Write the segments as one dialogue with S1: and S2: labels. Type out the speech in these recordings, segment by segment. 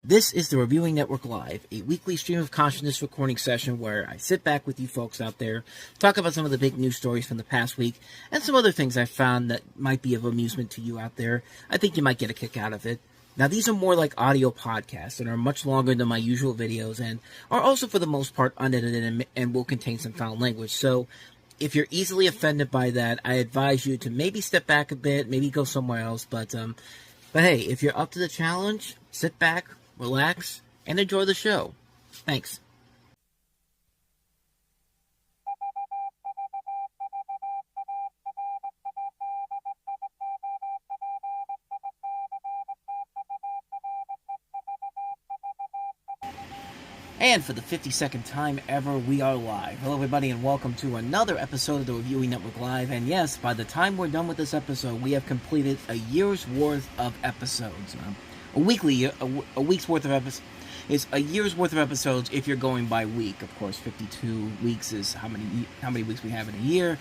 S1: This is the Reviewing Network Live, a weekly stream of consciousness recording session where I sit back with you folks out there, talk about some of the big news stories from the past week, and some other things I found that might be of amusement to you out there. I think you might get a kick out of it. Now, these are more like audio podcasts and are much longer than my usual videos and are also, for the most part, unedited and will contain some foul language. So, if you're easily offended by that, I advise you to maybe step back a bit, maybe go somewhere else. But hey, if you're up to the challenge, sit back, relax, and enjoy the show. Thanks. And for the 52nd time ever, we are live. Hello everybody and welcome to another episode of the Reviewing Network Live. And yes, by the time we're done with this episode, we have completed a year's worth of episodes. A week's worth of episodes. It's a year's worth of episodes if you're going by week. Of course, 52 weeks is how many weeks we have in a year.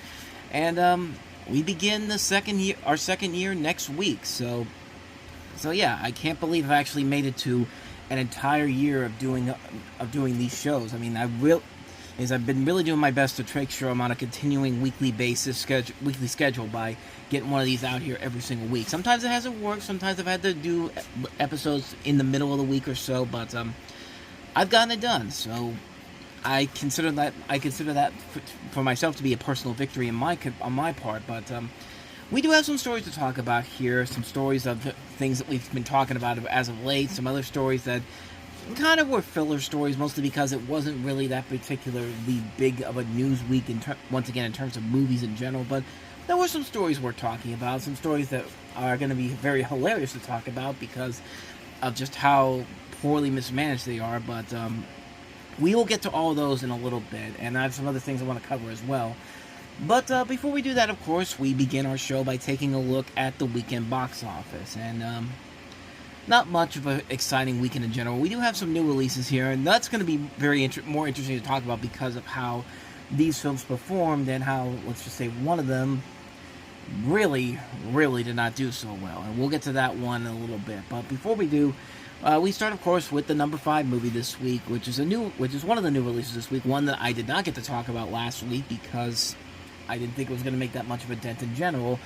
S1: And we begin our second year next week. So yeah, I can't believe I've actually made it to an entire year of doing these shows. I mean, I've been really doing my best to make sure I'm on a continuing weekly schedule by getting one of these out here every single week. Sometimes it hasn't worked. Sometimes I've had to do episodes in the middle of the week or so, but I've gotten it done. So I consider that for myself to be a personal victory on my part. But we do have some stories to talk about here. Some stories of things that we've been talking about as of late. Some other stories that kind of were filler stories, mostly because it wasn't really that particularly big of a news week, once again, in terms of movies in general. But there were some stories worth talking about. Some stories that are going to be very hilarious to talk about because of just how poorly mismanaged they are. But we will get to all of those in a little bit. And I have some other things I want to cover as well. But before we do that, of course, we begin our show by taking a look at the weekend box office. And not much of an exciting weekend in general. We do have some new releases here, and that's going to be more interesting to talk about because of how these films performed and how, let's just say, one of them really did not do so well. And we'll get to that one in a little bit. But before we do, we start, of course, with the number 5 movie this week, which is one of the new releases this week. One that I did not get to talk about last week because I didn't think it was going to make that much of a dent in general,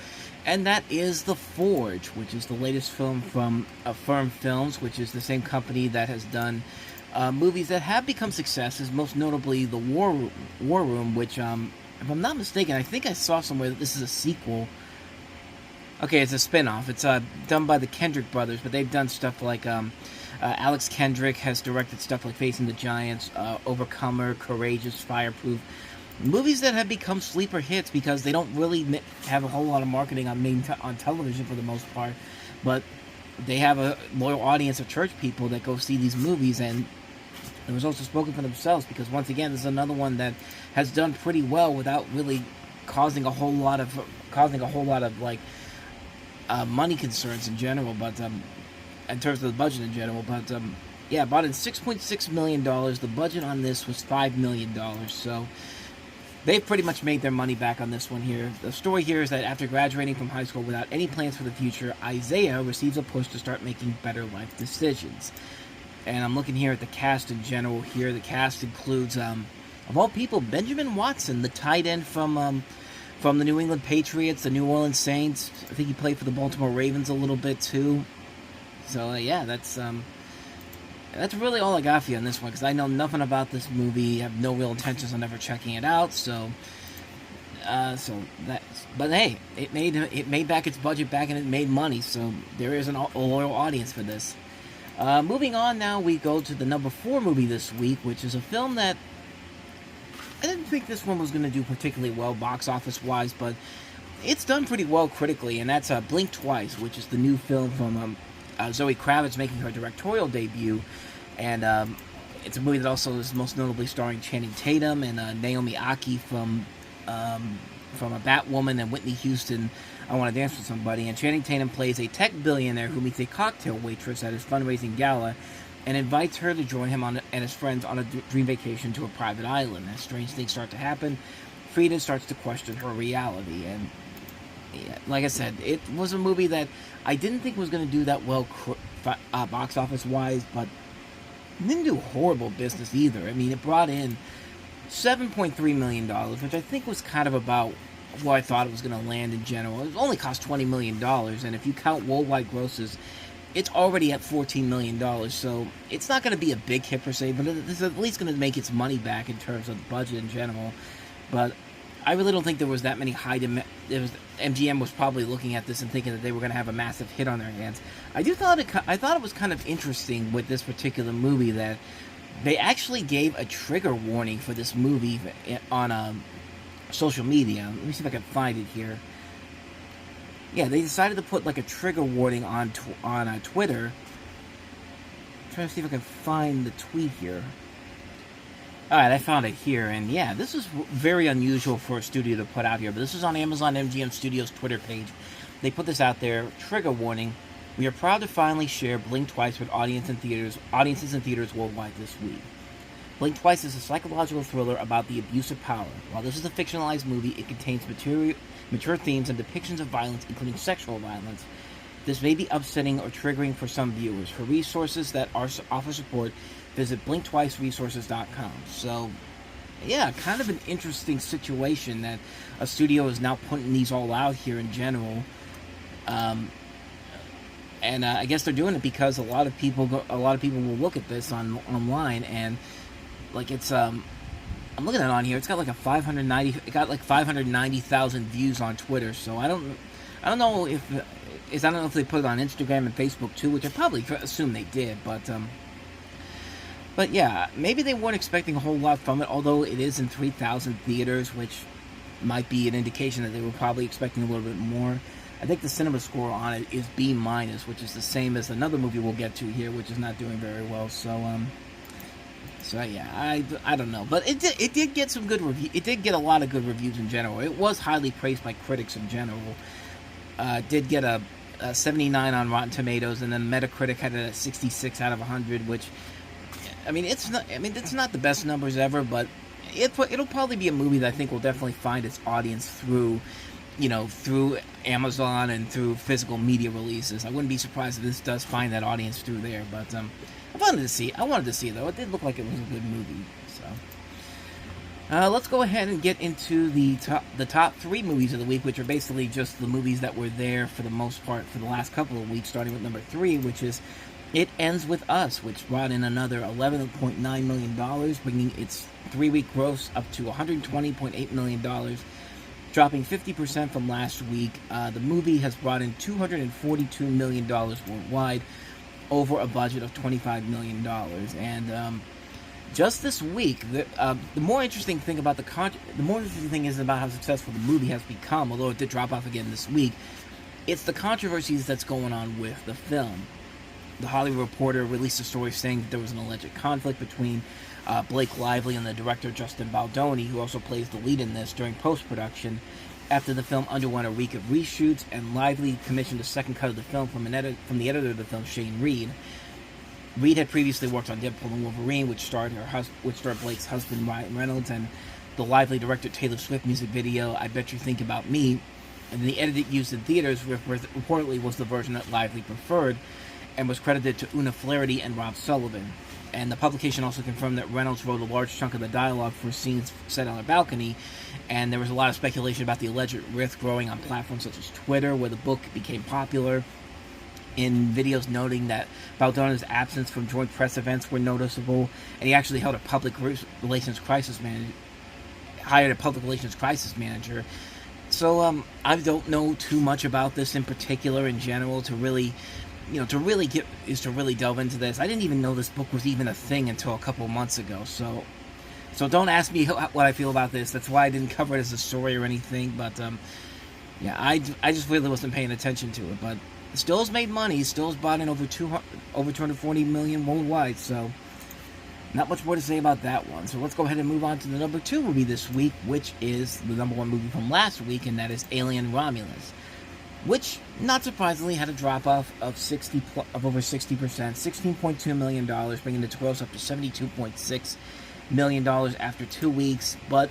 S1: and that is The Forge, which is the latest film from Affirm Films, which is the same company that has done movies that have become successes, most notably The War Room, which, if I'm not mistaken, I think I saw somewhere that this is a sequel. Okay, it's a spin-off. It's done by the Kendrick brothers, but they've done stuff like Alex Kendrick has directed stuff like Facing the Giants, Overcomer, Courageous, Fireproof. Movies that have become sleeper hits because they don't really have a whole lot of marketing on television for the most part, but they have a loyal audience of church people that go see these movies, and the results are spoken for themselves because, once again, this is another one that has done pretty well without really causing a whole lot of money concerns in general, but in terms of the budget in general, but yeah, bought in $6.6 million. The budget on this was $5 million, so they've pretty much made their money back on this one here. The story here is that after graduating from high school without any plans for the future, Isaiah receives a push to start making better life decisions. And I'm looking here at the cast in general here. The cast includes, of all people, Benjamin Watson, the tight end from the New England Patriots, the New Orleans Saints. I think he played for the Baltimore Ravens a little bit too. So yeah, that's really all I got for you on this one, because I know nothing about this movie. I have no real intentions on ever checking it out. But hey, it made back its budget back, and it made money. So there is a loyal audience for this. Moving on now, we go to the number 4 movie this week, which is a film that I didn't think this one was going to do particularly well box office wise, but it's done pretty well critically, and that's Blink Twice, which is the new film from Zoe Kravitz making her directorial debut. And it's a movie that also is most notably starring Channing Tatum and Naomi Aki from a Batwoman and Whitney Houston, I Want to Dance with Somebody. And Channing Tatum plays a tech billionaire who meets a cocktail waitress at his fundraising gala and invites her to join him and his friends on a dream vacation to a private island. As strange things start to happen, Frida starts to question her reality. And yeah, like I said, it was a movie that I didn't think was going to do that well box office wise, but it didn't do horrible business either. I mean, it brought in $7.3 million, which I think was kind of about where I thought it was going to land in general. It only cost $20 million, and if you count worldwide grosses, it's already at $14 million, so it's not going to be a big hit per se, but it's at least going to make its money back in terms of the budget in general. But I really don't think there was that many high demand. MGM was probably looking at this and thinking that they were going to have a massive hit on their hands. I thought it was kind of interesting with this particular movie that they actually gave a trigger warning for this movie on social media. Let me see if I can find it here. Yeah, they decided to put like a trigger warning on Twitter. I'm trying to see if I can find the tweet here. Alright, I found it here, and yeah, this is very unusual for a studio to put out here, but this is on Amazon MGM Studios Twitter page. They put this out there, trigger warning. We are proud to finally share Blink Twice with audiences in theaters worldwide this week. Blink Twice is a psychological thriller about the abuse of power. While this is a fictionalized movie, it contains mature themes and depictions of violence, including sexual violence. This may be upsetting or triggering for some viewers. For resources that offer support, visit blinktwiceresources.com. So, yeah, kind of an interesting situation that a studio is now putting these all out here in general. And I guess they're doing it because a lot of people will look at this online, and like it's I'm looking at it on here. It's got like 590,000 views on Twitter. So I don't know if they put it on Instagram and Facebook too, which I probably assume they did, but yeah, maybe they weren't expecting a whole lot from it, although it is in 3,000 theaters, which might be an indication that they were probably expecting a little bit more. I think the cinema score on it is B-, which is the same as another movie we'll get to here, which is not doing very well. So yeah, I don't know, but it did get some good reviews. It did get a lot of good reviews in general. It was highly praised by critics in general. Did get a 79 on Rotten Tomatoes, and then Metacritic had it at 66 out of 100, which it's not the best numbers ever, but it'll probably be a movie that I think will definitely find its audience through Amazon and through physical media releases. I wouldn't be surprised if this does find that audience through there, but I wanted to see it though. It did look like it was a good movie. So let's go ahead and get into the top 3 movies of the week, which are basically just the movies that were there for the most part for the last couple of weeks, starting with number 3, which is It Ends With Us, which brought in another $11.9 million, bringing its 3-week gross up to $120.8 million, dropping 50% from last week. The movie has brought in $242 million worldwide, over a budget of $25 million. And just this week, the more interesting thing about is about how successful the movie has become, although it did drop off again this week. It's the controversies that's going on with the film. The Hollywood Reporter released a story saying that there was an alleged conflict between Blake Lively and the director Justin Baldoni, who also plays the lead in this, during post-production, after the film underwent a week of reshoots, and Lively commissioned a second cut of the film from the editor of the film, Shane Reed. Reed had previously worked on Deadpool and Wolverine, which starred Blake's husband, Ryan Reynolds, and the Lively directed Taylor Swift music video, I Bet You Think About Me, and the edit it used in theaters reportedly was the version that Lively preferred, and was credited to Una Flaherty and Rob Sullivan. And the publication also confirmed that Reynolds wrote a large chunk of the dialogue for scenes set on a balcony, and there was a lot of speculation about the alleged rift growing on platforms such as Twitter, where the book became popular, in videos noting that Baldoni's absence from joint press events were noticeable, and he actually hired a public relations crisis manager. So I don't know too much about this in particular in general to really delve into this. I didn't even know this book was even a thing until a couple of months ago. So don't ask me what I feel about this. That's why I didn't cover it as a story or anything. But yeah, I just really wasn't paying attention to it. But still has made money. Still has bought in over 240 million worldwide. So not much more to say about that one. So let's go ahead and move on to the number 2 movie this week, which is the number 1 movie from last week, and that is Alien Romulus, which, not surprisingly, had a drop-off of over 60%, $16.2 million, bringing its gross up to $72.6 million after 2 weeks. But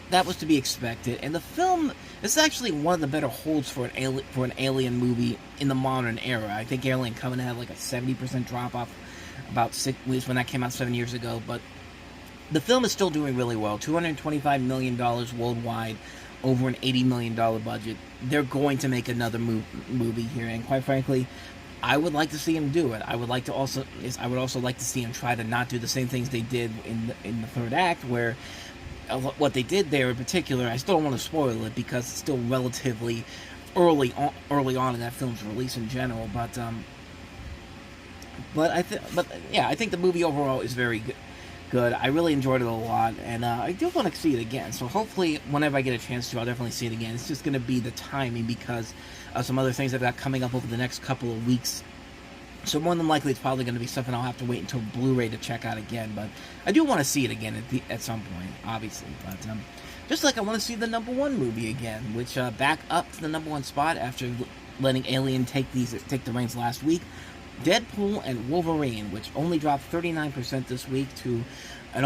S1: that was to be expected. And the film, this is actually one of the better holds for an alien movie in the modern era. I think Alien Covenant had like a 70% drop off about 6 weeks when that came out 7 years ago. But the film is still doing really well. $225 million worldwide, over an $80 million budget. They're going to make another movie here, and quite frankly, I would like to see him do it. I would also like to see him try to not do the same things they did in the third act, where what they did there in particular, I still don't want to spoil it because it's still relatively early on in that film's release in general. But I think the movie overall is very good. I really enjoyed it a lot, and I do want to see it again. So hopefully, whenever I get a chance to, I'll definitely see it again. It's just going to be the timing because of some other things I've got coming up over the next couple of weeks. So more than likely, it's probably going to be something I'll have to wait until Blu-ray to check out again. But I do want to see it again at some point, obviously. But just like I want to see the #1 movie again, which back up to the #1 spot after letting Alien take the reins last week. Deadpool and Wolverine, which only dropped 39% this week to a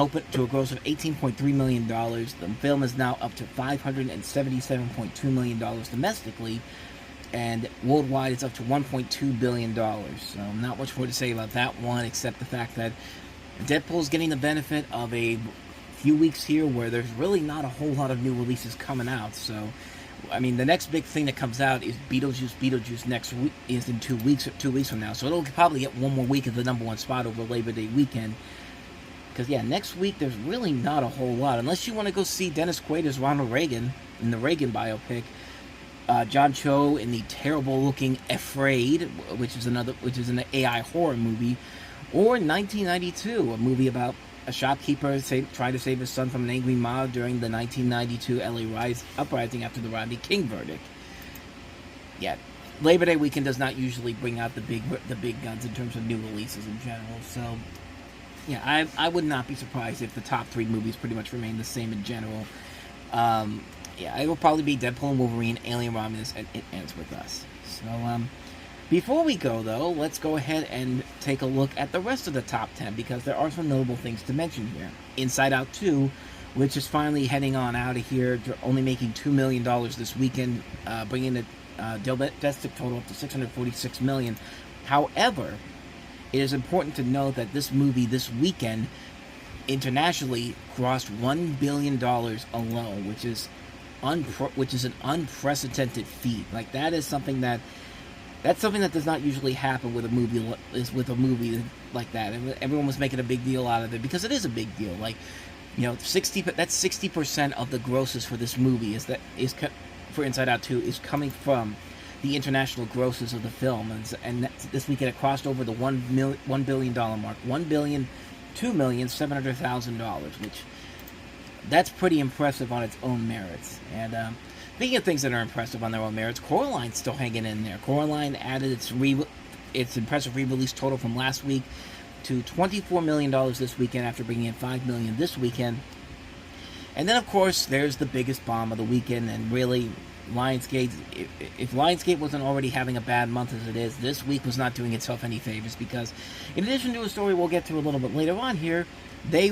S1: gross of $18.3 million. The film is now up to $577.2 million domestically, and worldwide it's up to $1.2 billion. So not much more to say about that one, except the fact that Deadpool's getting the benefit of a few weeks here where there's really not a whole lot of new releases coming out. So I mean, the next big thing that comes out is Beetlejuice next week, is in 2 weeks from now. So it'll probably get one more week of the #1 spot over Labor Day weekend. Because, yeah, next week there's really not a whole lot. Unless you want to go see Dennis Quaid as Ronald Reagan in the Reagan biopic. John Cho in the terrible-looking Afraid, which is an AI horror movie. Or 1992, a movie about a shopkeeper trying to save his son from an angry mob during the 1992 LA uprising after the Rodney King verdict. Yeah, Labor Day weekend does not usually bring out the big guns in terms of new releases in general. So, yeah, I would not be surprised if the top 3 movies pretty much remain the same in general. Yeah, it will probably be Deadpool and Wolverine, Alien Romulus, and it ends with us. So, before we go, though, let's go ahead and take a look at the rest of the top 10, because there are some notable things to mention here. Inside Out 2, which is finally heading on out of here, only making $2 million this weekend, bringing the domestic total up to $646 million. However, it is important to note that this movie this weekend internationally crossed $1 billion alone, which is an unprecedented feat. Like, that's something that does not usually happen with a movie like that. And everyone was making a big deal out of it because it is a big deal. Like, you know, 60% of the grosses for this movie for Inside Out 2 is coming from the international grosses of the film, and this weekend it crossed over the $1 billion mark, $1,002,700,000, which that's pretty impressive on its own merits. And speaking of things that are impressive on their own merits, Coraline's still hanging in there. Coraline added its impressive re-release total from last week to $24 million this weekend after bringing in $5 million this weekend. And then, of course, there's the biggest bomb of the weekend, and really, Lionsgate, if Lionsgate wasn't already having a bad month as it is, this week was not doing itself any favors, because in addition to a story we'll get to a little bit later on here, they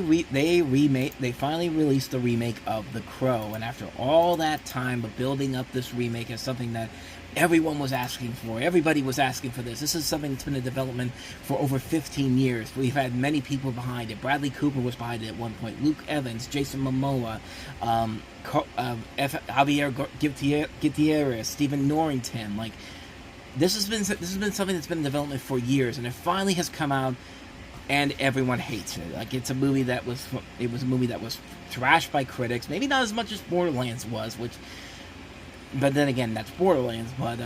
S1: finally released the remake of The Crow, and after all that time of building up this remake as something that everyone was asking for, everybody was asking for this. This is something that's been in development for over 15 years. We've had many people behind it. Bradley Cooper was behind it at one point. Luke Evans, Jason Momoa, Javier Gutierrez, Stephen Norrington. Like, this has been something that's been in development for years, and it finally has come out. And everyone hates it. Like, it's a movie that was thrashed by critics. Maybe not as much as Borderlands was, but then again, that's Borderlands. But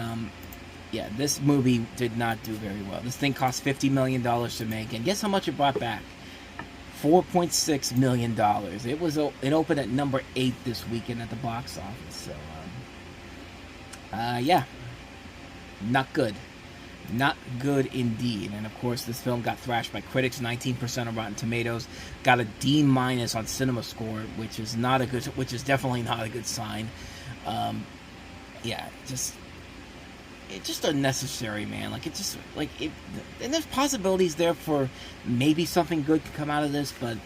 S1: yeah, this movie did not do very well. This thing cost $50 million to make, and guess how much it brought back? $4.6 million. It opened at number 8 this weekend at the box office. So yeah, not good. Not good indeed. And of course, this film got thrashed by critics, 19% on Rotten Tomatoes, got a D- on CinemaScore, which is definitely not a good sign. Yeah, it's just unnecessary, man. And there's possibilities there for maybe something good could come out of this, but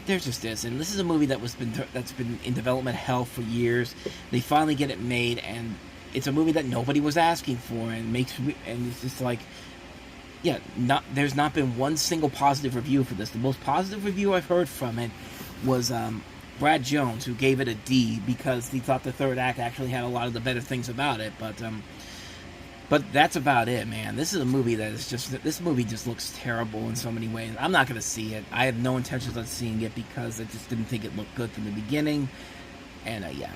S1: there just is, and this is a movie that's been in development hell for years. They finally get it made, and it's a movie that nobody was asking for, and it's just like, yeah, there's not been one single positive review for this. The most positive review I've heard from it was Brad Jones, who gave it a D because he thought the third act actually had a lot of the better things about it, but that's about it, man. This is a movie this movie just looks terrible in so many ways. I'm not going to see it. I have no intentions of seeing it because I just didn't think it looked good from the beginning. And, yeah.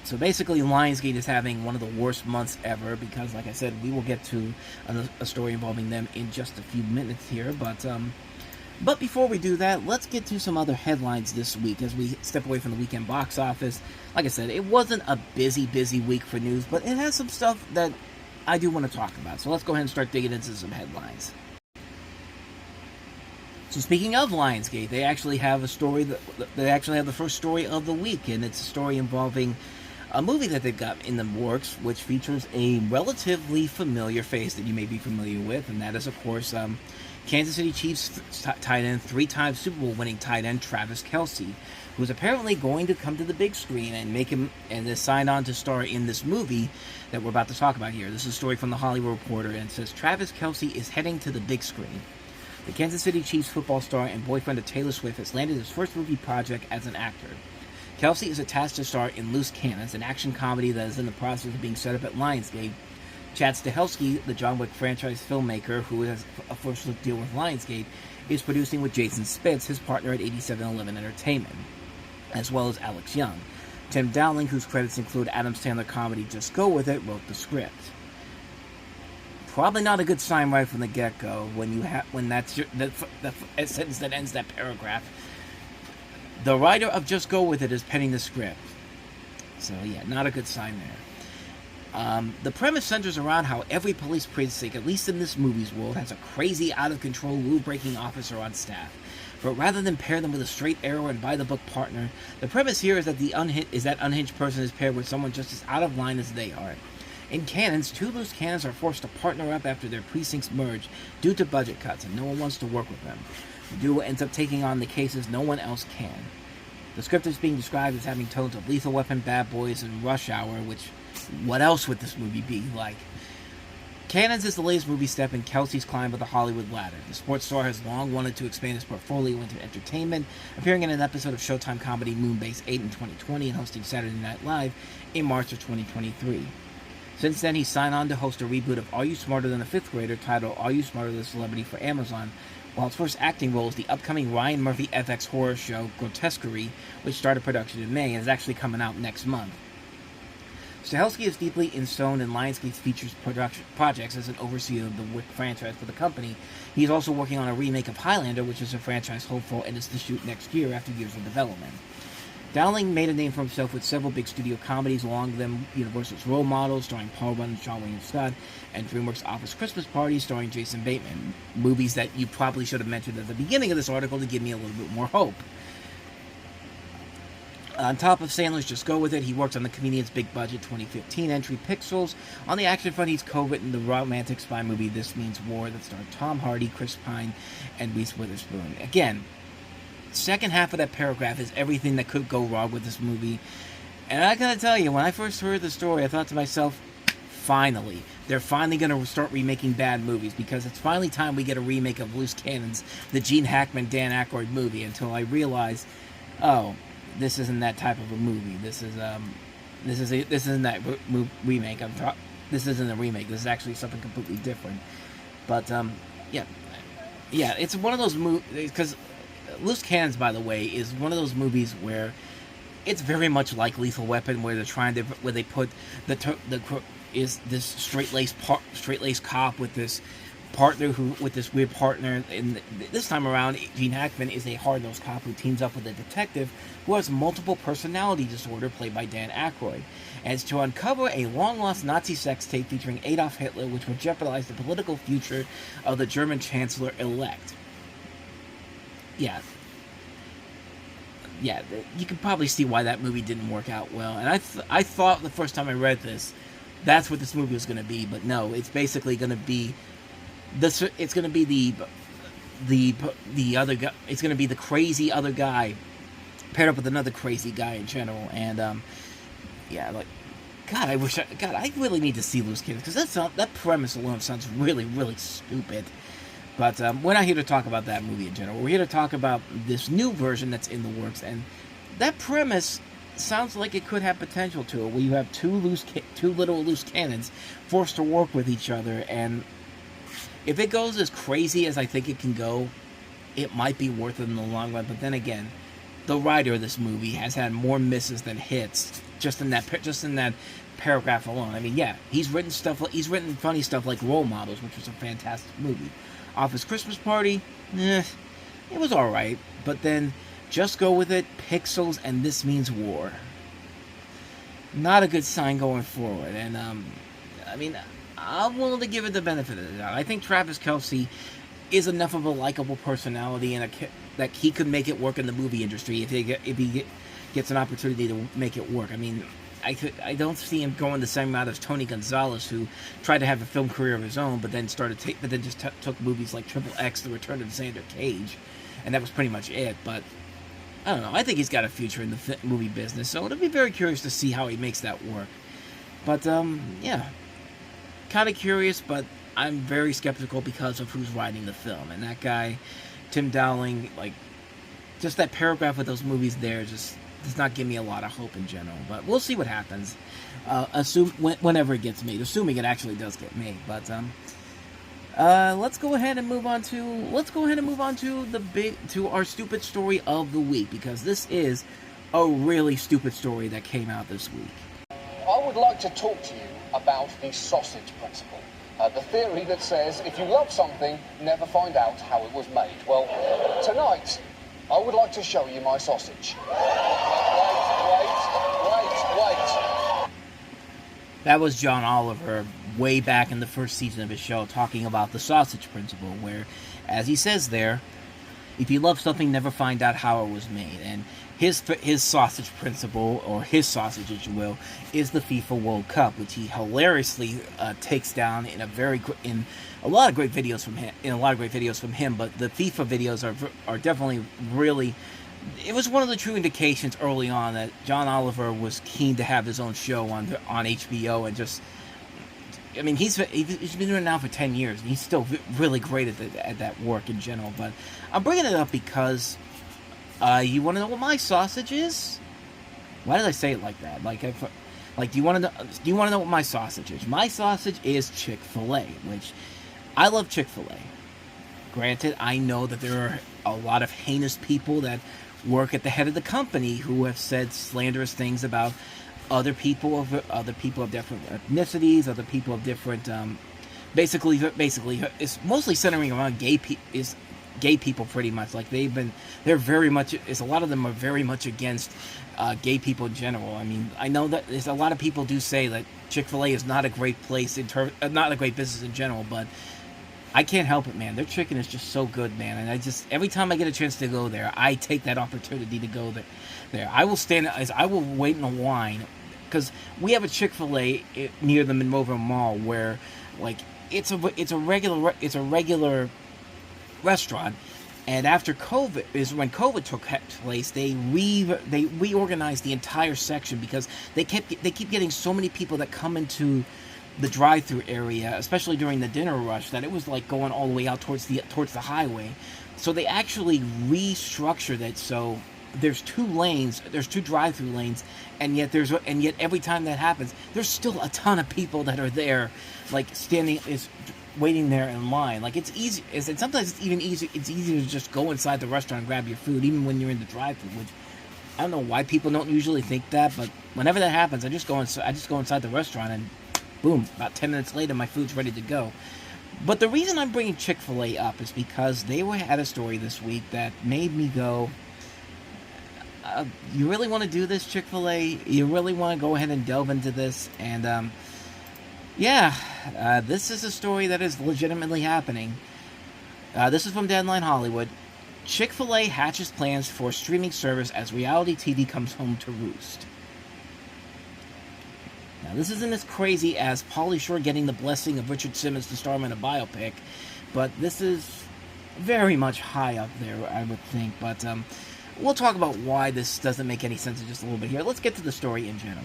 S1: So basically, Lionsgate is having one of the worst months ever because, like I said, we will get to a story involving them in just a few minutes here. But before we do that, let's get to some other headlines this week as we step away from the weekend box office. Like I said, it wasn't a busy week for news, but it has some stuff that I do want to talk about. So let's go ahead and start digging into some headlines. So speaking of Lionsgate, they actually have a story they actually have the first story of the week, and it's a story involving a movie that they've got in the works, which features a relatively familiar face that you may be familiar with, and that is, of course, Kansas City Chiefs tight end, 3-time Super Bowl winning tight end Travis Kelce, who's apparently going to come to the big screen and is signed on to star in this movie that we're about to talk about here. This is a story from the Hollywood Reporter, and it says Travis Kelce is heading to the big screen. The Kansas City Chiefs football star and boyfriend of Taylor Swift has landed his first movie project as an actor. Kelce is attached to star in Loose Cannons, an action comedy that is in the process of being set up at Lionsgate. Chad Stahelski, the John Wick franchise filmmaker who has a first-look deal with Lionsgate, is producing with Jason Spitz, his partner at 8711 Entertainment, as well as Alex Young. Tim Dowling, whose credits include Adam Sandler comedy Just Go With It, wrote the script. Probably not a good sign right from the get-go when that's the sentence that ends that paragraph. The writer of Just Go With It is penning the script. So, yeah, not a good sign there. The premise centers around how every police precinct, at least in this movie's world, has a crazy, out-of-control, rule-breaking officer on staff. But rather than pair them with a straight arrow and by-the-book partner, the premise here is that that unhinged person is paired with someone just as out of line as they are. In Cannons, 2 loose cannons are forced to partner up after their precincts merge due to budget cuts, and no one wants to work with them. The duo ends up taking on the cases no one else can. The script is being described as having tones of Lethal Weapon, Bad Boys, and Rush Hour, which, what else would this movie be like? Cannons is the latest movie step in Kelce's climb of the Hollywood ladder. The sports star has long wanted to expand his portfolio into entertainment, appearing in an episode of Showtime comedy Moonbase 8 in 2020 and hosting Saturday Night Live in March of 2023. Since then, he signed on to host a reboot of Are You Smarter Than a Fifth Grader titled Are You Smarter Than a Celebrity for Amazon, while his first acting role is the upcoming Ryan Murphy FX horror show Grotesquerie, which started production in May and is actually coming out next month. Stahelski is deeply enthroned in Lionsgate's features projects as an overseer of the Wick franchise for the company. He is also working on a remake of Highlander, which is a franchise hopeful and is to shoot next year after years of development. Dowling made a name for himself with several big studio comedies, along with them Universal's Role Models, starring Paul Rudd and Sean William Scott, and DreamWorks' Office Christmas Party, starring Jason Bateman. Movies that you probably should have mentioned at the beginning of this article to give me a little bit more hope. On top of Sandler's Just Go With It, he worked on the comedian's big-budget 2015 entry Pixels. On the action front, he's co-written the romantic spy movie This Means War that starred Tom Hardy, Chris Pine, and Reese Witherspoon. Again, second half of that paragraph is everything that could go wrong with this movie. And I gotta tell you, when I first heard the story, I thought to myself, finally. They're finally going to start remaking bad movies, because it's finally time we get a remake of Loose Cannons, the Gene Hackman, Dan Aykroyd movie, until I realized, oh, this isn't that type of a movie. This isn't that remake. This isn't a remake. This is actually something completely different. But yeah, it's one of those movies, because Loose Cannons, by the way, is one of those movies where it's very much like Lethal Weapon, where they put is this straight-laced cop with this partner with this weird partner, and this time around Gene Hackman is a hard-nosed cop who teams up with a detective who has multiple personality disorder, played by Dan Aykroyd, and it's to uncover a long-lost Nazi sex tape featuring Adolf Hitler, which would jeopardize the political future of the German Chancellor-elect. Yeah, you can probably see why that movie didn't work out well, and I thought the first time I read this, that's what this movie was going to be, but no, it's basically going to be it's going to be the other guy. It's going to be the crazy other guy paired up with another crazy guy in general, and yeah, like, God, I really need to see Loose Cannons, because that premise alone sounds really, really stupid. But we're not here to talk about that movie in general. We're here to talk about this new version that's in the works, and that premise sounds like it could have potential to it, where you have two little loose cannons forced to work with each other, and if it goes as crazy as I think it can go, it might be worth it in the long run. But then again, the writer of this movie has had more misses than hits just in that paragraph alone. I mean, yeah, he's written funny stuff like Role Models, which was a fantastic movie. Office Christmas Party, it was alright, but then Just Go With It, Pixels, and This Means War. Not a good sign going forward, and I mean, I'm willing to give it the benefit of the doubt. I think Travis Kelce is enough of a likable personality and that he could make it work in the movie industry if he gets an opportunity to make it work. I mean, I don't see him going the same route as Tony Gonzalez, who tried to have a film career of his own, but then took movies like Triple X, The Return of Xander Cage, and that was pretty much it. But I don't know. I think he's got a future in the movie business, so it'll be very curious to see how he makes that work. But yeah, kind of curious, but I'm very skeptical because of who's writing the film, and that guy, Tim Dowling, like, just that paragraph with those movies there just does not give me a lot of hope in general, but we'll see what happens. Whenever it gets made, assuming it actually does get made. But let's go ahead and move on to our stupid story of the week, because this is a really stupid story that came out this week.
S2: I would like to talk to you about the sausage principle. The theory that says if you love something, never find out how it was made. Well, tonight, I would like to show you my sausage. Wait.
S1: That was John Oliver way back in the first season of his show talking about the sausage principle, where, as he says there, if you love something, never find out how it was made. And his sausage principle, or his sausage, as you will, is the FIFA World Cup, which he hilariously takes down in a lot of great videos from him. But the FIFA videos are definitely really. It was one of the true indications early on that John Oliver was keen to have his own show on HBO, and just, I mean, he's been doing it now for 10 years, and he's still really great at that work in general. But I'm bringing it up because you want to know what my sausage is? Why did I say it like that? Do you want to know what my sausage is? My sausage is Chick-Fil-A, which I love Chick-Fil-A. Granted, I know that there are a lot of heinous people that work at the head of the company who have said slanderous things about other people of different ethnicities, other people of different. Basically, it's mostly centering around gay people, pretty much. Like they're very much. A lot of them are very much against gay people in general. I mean, I know that there's a lot of people do say that Chick-fil-A is not a great place not a great business in general, but I can't help it, man. Their chicken is just so good, man. And every time I get a chance to go there, I take that opportunity to go there. I will wait in a line, because we have a Chick-fil-A near the Monroeville Mall where, like, it's a regular restaurant. And after COVID is when COVID took place, they reorganized the entire section, because they keep getting so many people that come into the drive-through area, especially during the dinner rush, that it was like going all the way out towards the highway. So they actually restructured it so there's two drive-through lanes, and yet every time that happens, there's still a ton of people that are there, like waiting there in line. Like, it's easy, and sometimes it's even easier. It's easier to just go inside the restaurant and grab your food, even when you're in the drive-through. Which I don't know why people don't usually think that, but whenever that happens, I just go inside the restaurant, and boom, about 10 minutes later, my food's ready to go. But the reason I'm bringing Chick-fil-A up is because they had a story this week that made me go, you really want to do this, Chick-fil-A? You really want to go ahead and delve into this? And, this is a story that is legitimately happening. This is from Deadline Hollywood. Chick-fil-A hatches plans for streaming service as reality TV comes home to roost. Now, this isn't as crazy as Pauly Shore getting the blessing of Richard Simmons to star him in a biopic, but this is very much high up there, I would think. But We'll talk about why this doesn't make any sense in just a little bit here. Let's get to the story in general.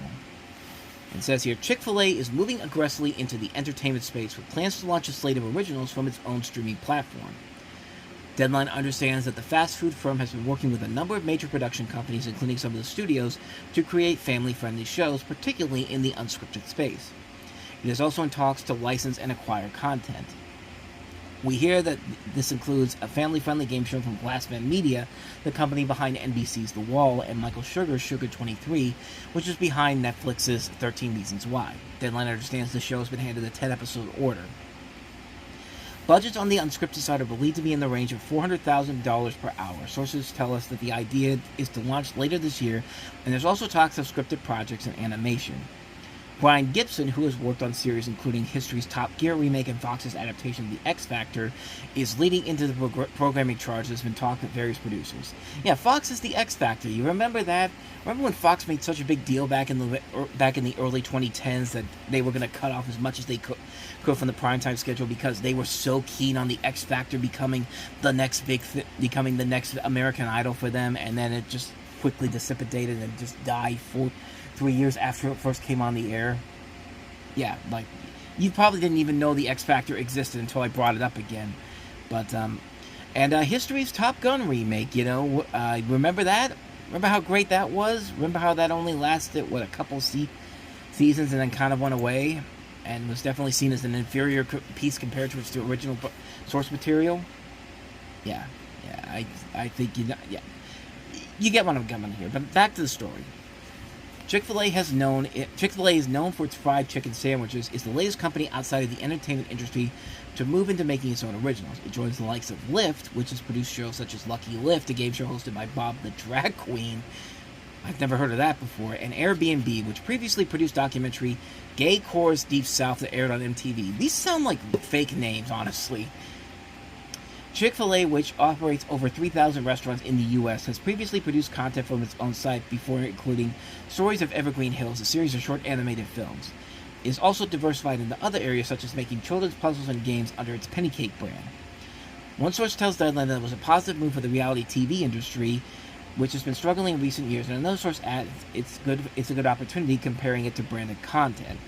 S1: It says here, Chick-Fil-A is moving aggressively into the entertainment space with plans to launch a slate of originals from its own streaming platform. Deadline understands that the fast food firm has been working with a number of major production companies, including some of the studios, to create family-friendly shows, particularly in the unscripted space. It is also in talks to license and acquire content. We hear that this includes a family-friendly game show from Glassman Media, the company behind NBC's The Wall, and Michael Sugar's Sugar 23, which is behind Netflix's 13 Reasons Why. Deadline understands the show has been handed a 10-episode order. Budgets on the unscripted side are believed to be in the range of $400,000 per hour. Sources tell us that the idea is to launch later this year, and there's also talks of scripted projects and animation. Brian Gibson, who has worked on series including history's Top Gear remake and Fox's adaptation of The X Factor, is leading into the programming charge that's been talked with various producers. Yeah, Fox is The X Factor. You remember that? Remember when Fox made such a big deal back in the early 2010s that they were going to cut off as much as they could from the primetime schedule because they were so keen on The X Factor becoming the next becoming the next American Idol for them, and then it just quickly dissipated and just died 3 years after it first came on the air. Yeah, like, you probably didn't even know The X Factor existed until I brought it up again. But, history's Top Gun remake, you know, remember that? Remember how great that was? Remember how that only lasted, a couple seasons and then kind of went away? And was definitely seen as an inferior piece compared to its original source material? Yeah, I think, you get what I'm coming here. But back to the story. Chick-fil-A is known for its fried chicken sandwiches, is the latest company outside of the entertainment industry to move into making its own originals. It joins the likes of Lyft, which has produced shows such as Lucky Lyft, a game show hosted by Bob the Drag Queen. I've never heard of that before. And Airbnb, which previously produced documentary Gay Chorus Deep South that aired on MTV. These sound like fake names, honestly. Chick-fil-A, which operates over 3,000 restaurants in the U.S., has previously produced content from its own site before including Stories of Evergreen Hills, a series of short animated films. It is also diversified into other areas such as making children's puzzles and games under its Penny Cake brand. One source tells Deadline that it was a positive move for the reality TV industry, which has been struggling in recent years, and another source adds it's a good opportunity comparing it to branded content.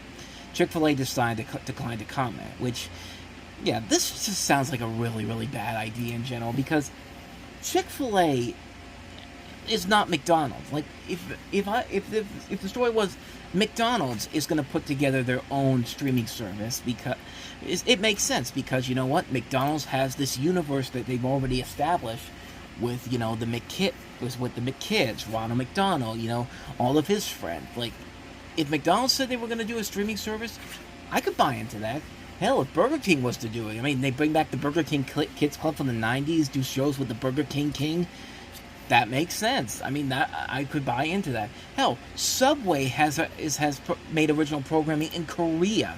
S1: Chick-fil-A declined to comment, which... yeah, this just sounds like a really, really bad idea in general, because Chick-fil-A is not McDonald's. Like, if the story was McDonald's is going to put together their own streaming service, because it makes sense, because you know what, McDonald's has this universe that they've already established with, you know, the McKids, Ronald McDonald, you know, all of his friends. Like, if McDonald's said they were going to do a streaming service, I could buy into that. Hell, if Burger King was to do it, I mean, they bring back the Burger King Kids Club from the 90s, do shows with the Burger King, that makes sense. I mean, that I could buy into that. Hell, Subway has made original programming in Korea,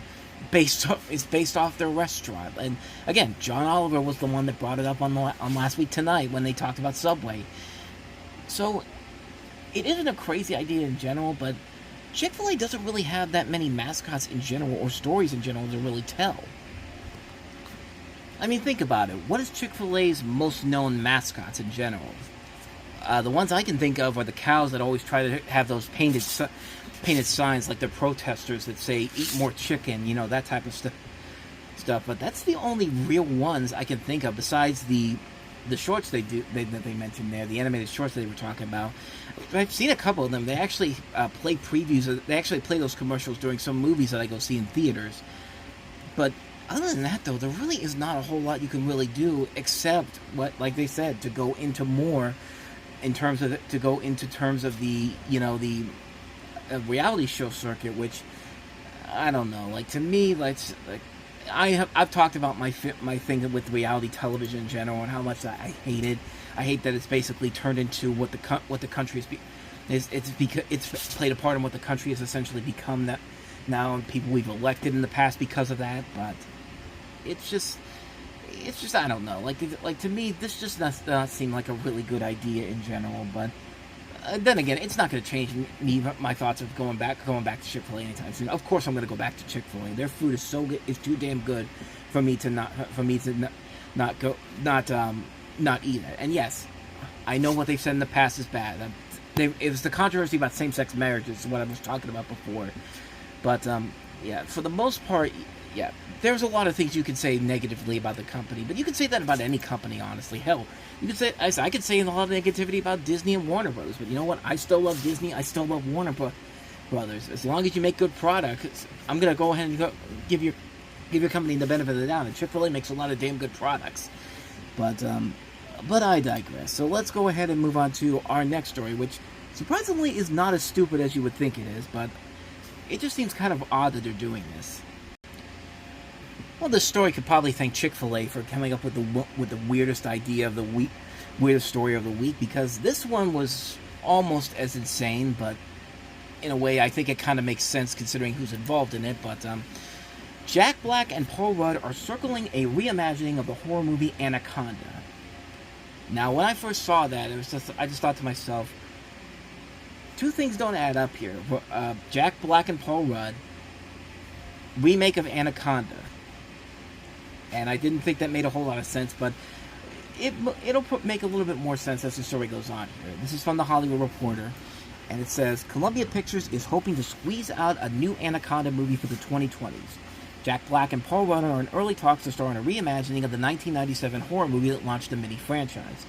S1: based off their restaurant. And again, John Oliver was the one that brought it up on Last Week Tonight when they talked about Subway. So, it isn't a crazy idea in general, but Chick-fil-A doesn't really have that many mascots in general, or stories in general, to really tell. I mean, think about it. What is Chick-fil-A's most known mascots in general? The ones I can think of are the cows that always try to have those painted signs, like the protesters that say, "Eat more chicken," you know, that type of stuff. But that's the only real ones I can think of, besides the shorts that they mentioned there, the animated shorts that they were talking about. I've seen a couple of them. They actually play previews. They actually play those commercials during some movies that I go see in theaters. But other than that, though, there really is not a whole lot you can really do, except what, like they said, to go into more in terms of the, you know, the reality show circuit, which I don't know. Like, to me, like I've talked about my thing with reality television in general and how much I hate it. I hate that it's basically turned into what the country is. It's played a part in what the country has essentially become that now, and people we've elected in the past because of that. But it's just I don't know. Like to me, this just does not seem like a really good idea in general. But then again, it's not going to change my thoughts of going back to Chick-fil-A anytime soon. Of course, I'm going to go back to Chick-fil-A. Their food is so good; it's too damn good for me to not eat it. And yes, I know what they've said in the past is bad. It was the controversy about same-sex marriages, is what I was talking about before. But, yeah, for the most part, yeah, there's a lot of things you can say negatively about the company, but you can say that about any company, honestly. Hell, you could say, I could say a lot of negativity about Disney and Warner Brothers, but you know what? I still love Disney, I still love Warner Brothers. As long as you make good products, I'm going to go ahead and give your company the benefit of the doubt, and Chick-Fil-A makes a lot of damn good products. But I digress. So let's go ahead and move on to our next story, which surprisingly is not as stupid as you would think it is, but it just seems kind of odd that they're doing this. Well, this story could probably thank Chick-Fil-A for coming up with the weirdest idea of the week, weirdest story of the week, because this one was almost as insane, but in a way I think it kind of makes sense considering who's involved in it. But Jack Black and Paul Rudd are circling a reimagining of the horror movie Anaconda. Now, when I first saw that, I just thought to myself, two things don't add up here. Jack Black and Paul Rudd, remake of Anaconda. And I didn't think that made a whole lot of sense, but it'll make a little bit more sense as the story goes on here. This is from The Hollywood Reporter, and it says, Columbia Pictures is hoping to squeeze out a new Anaconda movie for the 2020s. Jack Black and Paul Rudd are in early talks to star in a reimagining of the 1997 horror movie that launched the mini-franchise.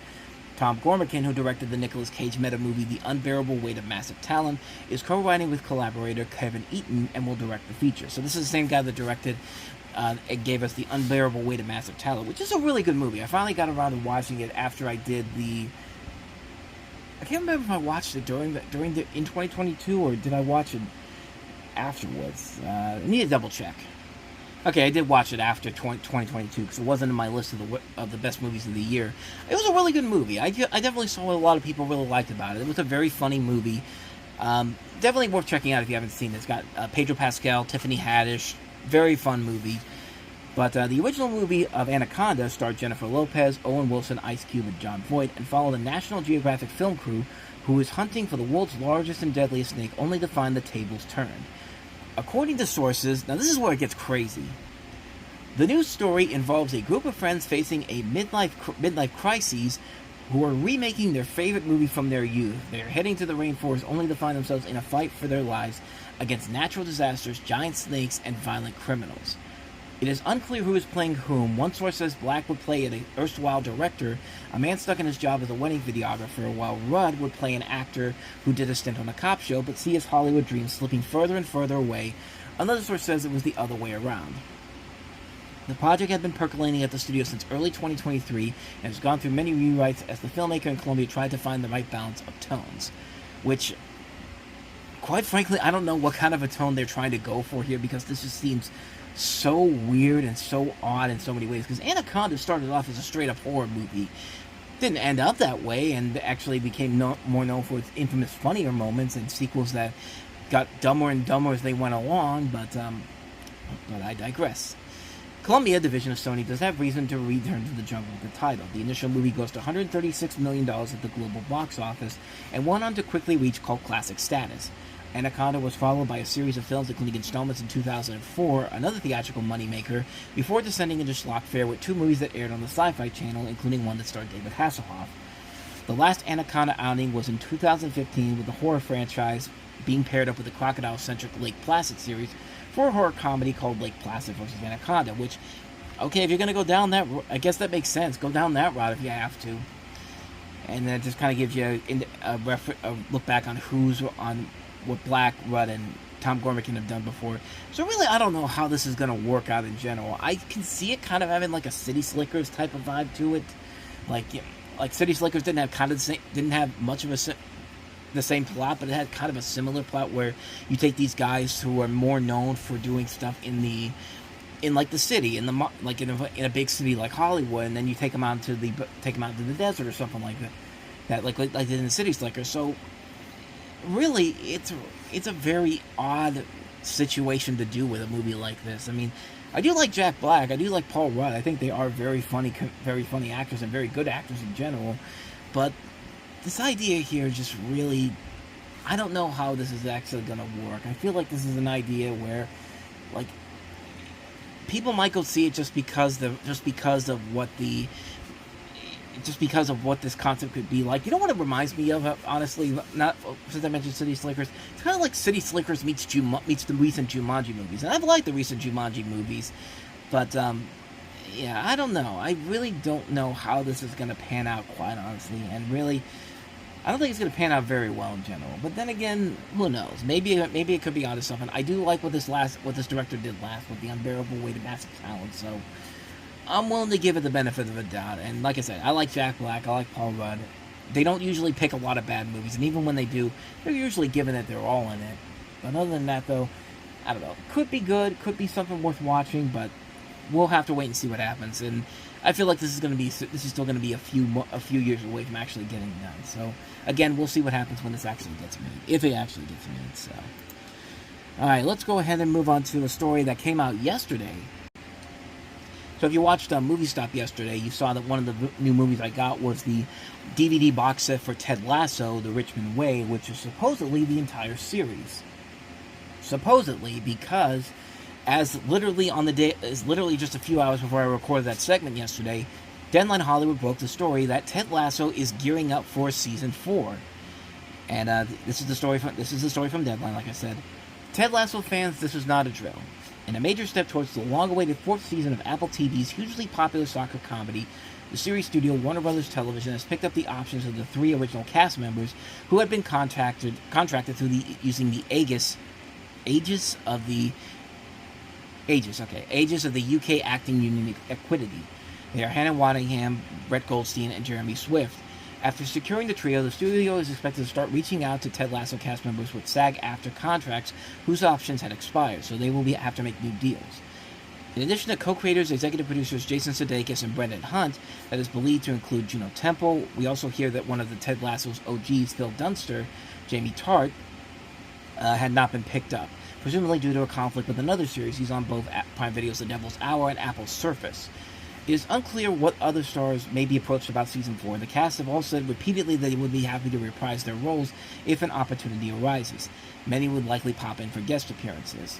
S1: Tom Gormican, who directed the Nicolas Cage meta-movie The Unbearable Weight of Massive Talent, is co-writing with collaborator Kevin Eaton and will direct the feature. So this is the same guy that directed and gave us The Unbearable Weight of Massive Talent, which is a really good movie. I finally got around to watching it after I did I can't remember if I watched it in 2022 or did I watch it afterwards. I need to double check. Okay, I did watch it after 2022 because it wasn't in my list of the best movies of the year. It was a really good movie. I definitely saw what a lot of people really liked about it. It was a very funny movie. Definitely worth checking out if you haven't seen it. It's got Pedro Pascal, Tiffany Haddish. Very fun movie. But the original movie of Anaconda starred Jennifer Lopez, Owen Wilson, Ice Cube, and Jon Voight, and followed a National Geographic film crew who is hunting for the world's largest and deadliest snake, only to find the tables turned. According to sources, now this is where it gets crazy. The news story involves a group of friends facing a midlife crisis who are remaking their favorite movie from their youth. They are heading to the rainforest only to find themselves in a fight for their lives against natural disasters, giant snakes, and violent criminals. It is unclear who is playing whom. One source says Black would play an erstwhile director, a man stuck in his job as a wedding videographer, while Rudd would play an actor who did a stint on a cop show but see his Hollywood dreams slipping further and further away. Another source says it was the other way around. The project had been percolating at the studio since early 2023 and has gone through many rewrites as the filmmaker and Columbia tried to find the right balance of tones. Which, quite frankly, I don't know what kind of a tone they're trying to go for here, because this just seems so weird and so odd in so many ways. Because Anaconda started off as a straight-up horror movie. Didn't end up that way, and actually became more known for its infamous funnier moments and sequels that got dumber and dumber as they went along, but I digress. Columbia, division of Sony, does have reason to return to the jungle with the title. The initial movie grossed $136 million at the global box office and went on to quickly reach cult classic status. Anaconda was followed by a series of films including installments in 2004, another theatrical moneymaker, before descending into schlock fare with two movies that aired on the Sci-Fi Channel, including one that starred David Hasselhoff. The last Anaconda outing was in 2015, with the horror franchise being paired up with the crocodile-centric Lake Placid series for a horror comedy called Lake Placid vs. Anaconda, which, okay, if you're going to go down that route, I guess that makes sense. Go down that route if you have to. And then it just kind of gives you a look back on what Black, Rudd, and Tom Gormican have done before. So really, I don't know how this is going to work out in general. I can see it kind of having like a City Slickers type of vibe to it. Like City Slickers didn't have much of the same plot, but it had kind of a similar plot where you take these guys who are more known for doing stuff in the city, in a big city like Hollywood, and then you take them out into the desert or something like that, like they did in the City Slickers. So really, it's a very odd situation to do with a movie like this. I mean, I do like Jack Black, I do like Paul Rudd. I think they are very funny actors and very good actors in general, but this idea here just really, I don't know how this is actually going to work. I feel like this is an idea where, like, people might go see it just because of what just because of what this concept could be like. You know what it reminds me of, honestly, not since I mentioned City Slickers? It's kind of like City Slickers meets the recent Jumanji movies. And I've liked the recent Jumanji movies, but, yeah, I don't know. I really don't know how this is going to pan out, quite honestly, and really, I don't think it's going to pan out very well in general. But then again, who knows? Maybe it could be onto something. I do like what this director did last with The Unbearable Weight of Massive Talent, so I'm willing to give it the benefit of the doubt. And like I said, I like Jack Black, I like Paul Rudd. They don't usually pick a lot of bad movies, and even when they do, they're usually giving it their all in it. But other than that, though, I don't know. Could be good, could be something worth watching, but we'll have to wait and see what happens. And I feel like this is still going to be a few years away from actually getting done. So again, we'll see what happens when this actually gets made, if it actually gets made. So, all right, let's go ahead and move on to a story that came out yesterday. So if you watched Movie Stop yesterday, you saw that one of the new movies I got was the DVD box set for Ted Lasso, The Richmond Way, which is supposedly the entire series. Supposedly, because as literally just a few hours before I recorded that segment yesterday, Deadline Hollywood broke the story that Ted Lasso is gearing up for season 4. And this is the story from Deadline, like I said. Ted Lasso fans, this is not a drill. In a major step towards the long-awaited 4th season of Apple TV's hugely popular soccer comedy, the series studio Warner Brothers Television has picked up the options of the 3 original cast members who had been contracted through using the aegis of the UK Acting Union Equity. They are Hannah Waddingham, Brett Goldstein, and Jeremy Swift. After securing the trio, the studio is expected to start reaching out to Ted Lasso cast members with SAG-AFTRA contracts whose options had expired, so they will have to make new deals. In addition to co-creators, executive producers Jason Sudeikis and Brendan Hunt, that is believed to include Juno Temple, we also hear that one of the Ted Lasso's OGs, Phil Dunster, Jamie Tart, had not been picked up, presumably due to a conflict with another series he's on both Prime Video's The Devil's Hour and Apple's Surface. It is unclear what other stars may be approached about Season 4. The cast have all said repeatedly that they would be happy to reprise their roles if an opportunity arises. Many would likely pop in for guest appearances.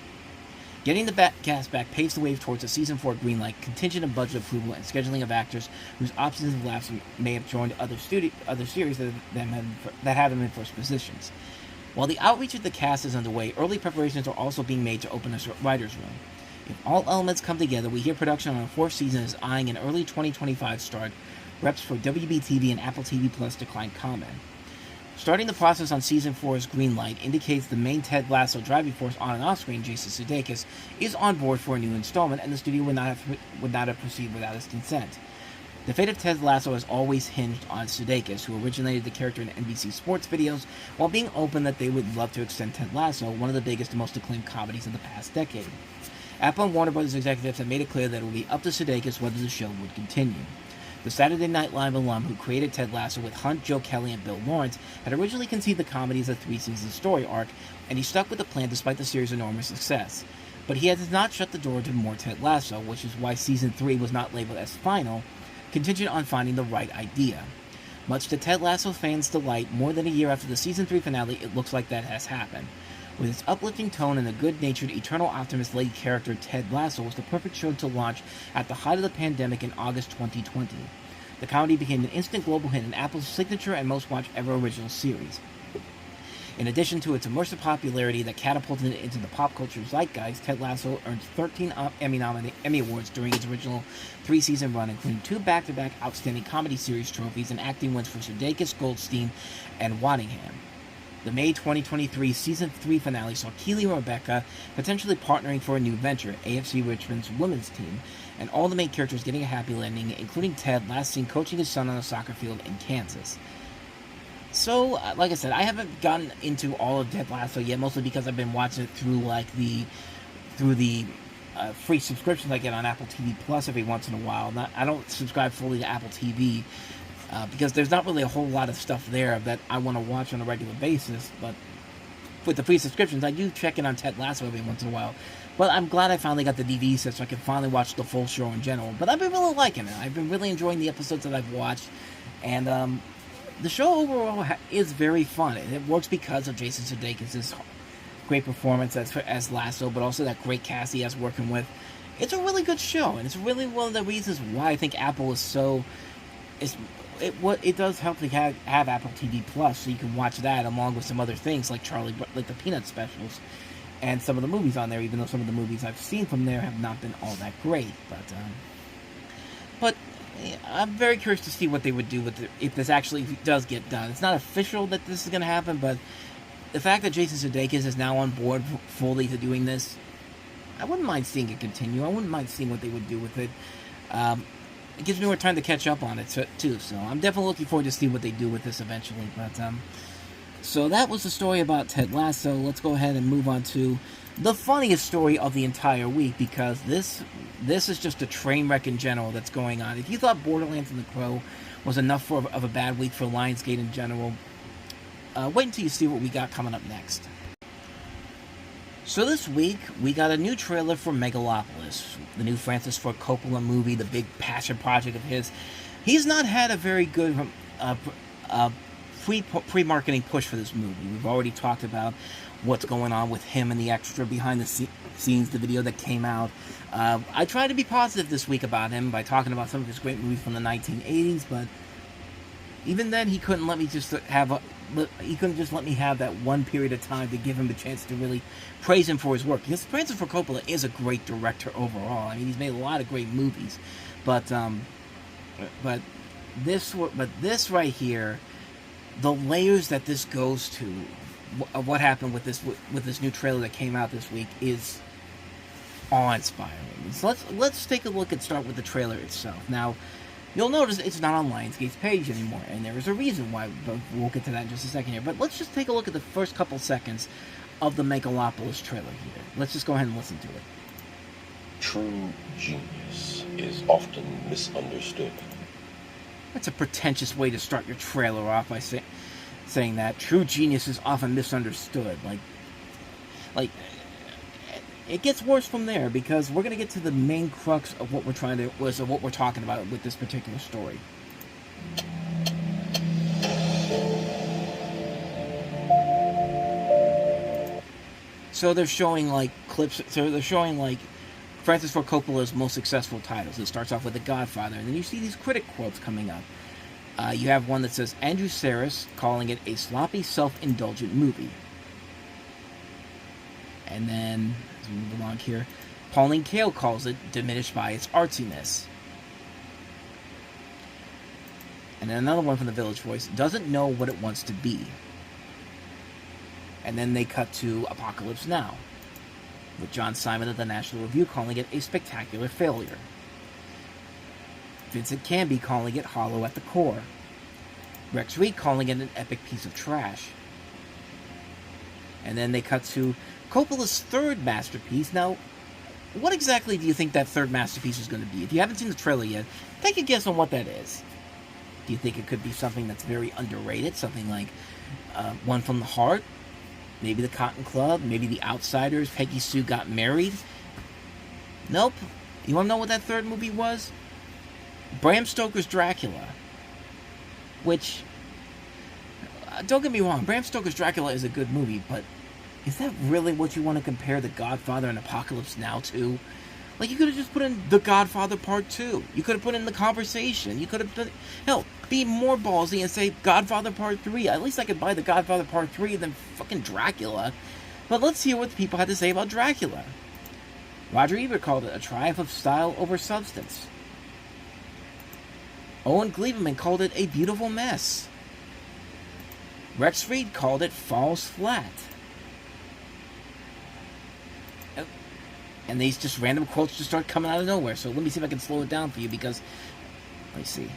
S1: Getting the cast back paves the way towards a Season 4 greenlight, contingent on budget approval and scheduling of actors whose options have lapsed may have joined other series that have them in first positions. While the outreach of the cast is underway, early preparations are also being made to open a writer's room. If all elements come together, we hear production on a 4th season is eyeing an early 2025 start. Reps for WB-TV and Apple TV Plus declined comment. Starting the process on Season 4's greenlight indicates the main Ted Lasso driving force on and off screen, Jason Sudeikis, is on board for a new installment, and the studio would not have proceeded without his consent. The fate of Ted Lasso has always hinged on Sudeikis, who originated the character in NBC sports videos, while being open that they would love to extend Ted Lasso, one of the biggest and most acclaimed comedies of the past decade. Apple and Warner Brothers executives have made it clear that it will be up to Sudeikis whether the show would continue. The Saturday Night Live alum who created Ted Lasso with Hunt, Joe Kelly, and Bill Lawrence had originally conceived the comedy as a 3-season story arc, and he stuck with the plan despite the series' enormous success. But he has not shut the door to more Ted Lasso, which is why Season 3 was not labeled as final, contingent on finding the right idea. Much to Ted Lasso fans' delight, more than a year after the Season 3 finale, it looks like that has happened. With its uplifting tone and the good-natured, eternal optimist lady character, Ted Lasso was the perfect show to launch at the height of the pandemic in August 2020. The comedy became an instant global hit and Apple's signature and most-watched ever original series. In addition to its immersive popularity that catapulted it into the pop culture zeitgeist, Ted Lasso earned 13 Emmy Awards during its original 3-season run, including 2 back-to-back Outstanding Comedy Series trophies and acting wins for Sudeikis, Goldstein, and Waddingham. The May 2023 Season 3 finale saw Keely and Rebecca potentially partnering for a new venture, AFC Richmond's women's team, and all the main characters getting a happy landing, including Ted, last seen coaching his son on a soccer field in Kansas. So, like I said, I haven't gotten into all of Ted Lasso yet, mostly because I've been watching it through the free subscriptions I get on Apple TV Plus every once in a while. I don't subscribe fully to Apple TV, because there's not really a whole lot of stuff there that I want to watch on a regular basis, but with the free subscriptions, I do check in on Ted Lasso every once in a while. But I'm glad I finally got the DVD set so I can finally watch the full show in general. But I've been really liking it. I've been really enjoying the episodes that I've watched, and the show overall is very fun. And it works because of Jason Sudeikis' great performance as Lasso, but also that great cast he has working with. It's a really good show, and it's really one of the reasons why I think Apple is it does help to have Apple TV Plus, so you can watch that along with some other things like like the Peanut specials, and some of the movies on there. Even though some of the movies I've seen from there have not been all that great, but I'm very curious to see what they would do with it if this actually does get done. It's not official that this is going to happen, but the fact that Jason Sudeikis is now on board fully to doing this, I wouldn't mind seeing it continue. I wouldn't mind seeing what they would do with it. It gives me more time to catch up on it too, so I'm definitely looking forward to see what they do with this eventually. But so that was the story about Ted Lasso. Let's go ahead and move on to the funniest story of the entire week, because this is just a train wreck in general that's going on. If you thought Borderlands and The Crow was enough of a bad week for Lionsgate in general, wait until you see what we got coming up next. So this week, we got a new trailer for Megalopolis, the new Francis Ford Coppola movie, the big passion project of his. He's not had a very good pre-marketing push for this movie. We've already talked about what's going on with him and the extra behind the scenes, the video that came out. I tried to be positive this week about him by talking about some of his great movies from the 1980s, but even then he couldn't let me just let me have that one period of time to give him a chance to really praise him for his work. Because Francis Ford Coppola is a great director overall. I mean, he's made a lot of great movies, but this right here, the layers that this goes to, of what happened with this new trailer that came out this week, is awe-inspiring. So let's take a look and start with the trailer itself. Now, you'll notice it's not on Lionsgate's page anymore, and there is a reason why, but we'll get to that in just a second here. But let's just take a look at the first couple seconds of the Megalopolis trailer here. Let's just go ahead and listen to it.
S3: True genius is often misunderstood.
S1: That's a pretentious way to start your trailer off by saying that. True genius is often misunderstood. Like, it gets worse from there, because we're going to get to the main crux of what we're talking about with this particular story. So they're showing like clips. So they're showing like Francis Ford Coppola's most successful titles. It starts off with The Godfather, and then you see these critic quotes coming up. You have one that says Andrew Sarris calling it a sloppy, self-indulgent movie. And then, as we move along here, Pauline Kael calls it diminished by its artsiness. And then another one from The Village Voice, doesn't know what it wants to be. And then they cut to Apocalypse Now, with John Simon of the National Review calling it a spectacular failure. Vincent Canby calling it hollow at the core. Rex Reed calling it an epic piece of trash. And then they cut to Coppola's third masterpiece. Now, what exactly do you think that third masterpiece is going to be? If you haven't seen the trailer yet, take a guess on what that is. Do you think it could be something that's very underrated? Something like One from the Heart? Maybe The Cotton Club? Maybe The Outsiders? Peggy Sue Got Married? Nope. You want to know what that third movie was? Bram Stoker's Dracula. Which, don't get me wrong, Bram Stoker's Dracula is a good movie, but is that really what you want to compare The Godfather and Apocalypse Now to? Like, you could have just put in The Godfather Part 2. You could have put in The Conversation. You could have done... Hell, be more ballsy and say Godfather Part 3. At least I could buy The Godfather Part 3 than fucking Dracula. But let's hear what the people had to say about Dracula. Roger Ebert called it a triumph of style over substance. Owen Gleiberman called it a beautiful mess. Rex Reed called it falls flat. And these just random quotes just start coming out of nowhere. So let me see if I can slow it down for you, because... Let me see.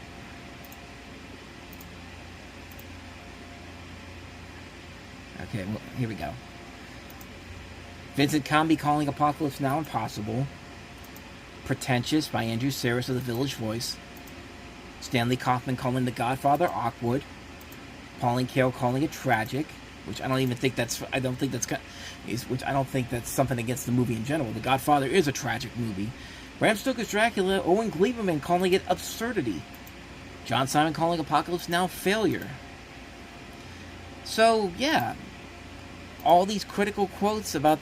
S1: Okay, well, here we go. Vincent Canby calling Apocalypse Now impossible. Pretentious by Andrew Sarris of The Village Voice. Stanley Kaufman calling The Godfather awkward. Pauline Kael calling it tragic, which I don't think that's something against the movie in general. The Godfather is a tragic movie. Bram Stoker's Dracula, Owen Gleiberman calling it absurdity. John Simon calling Apocalypse Now failure. So, yeah, all these critical quotes about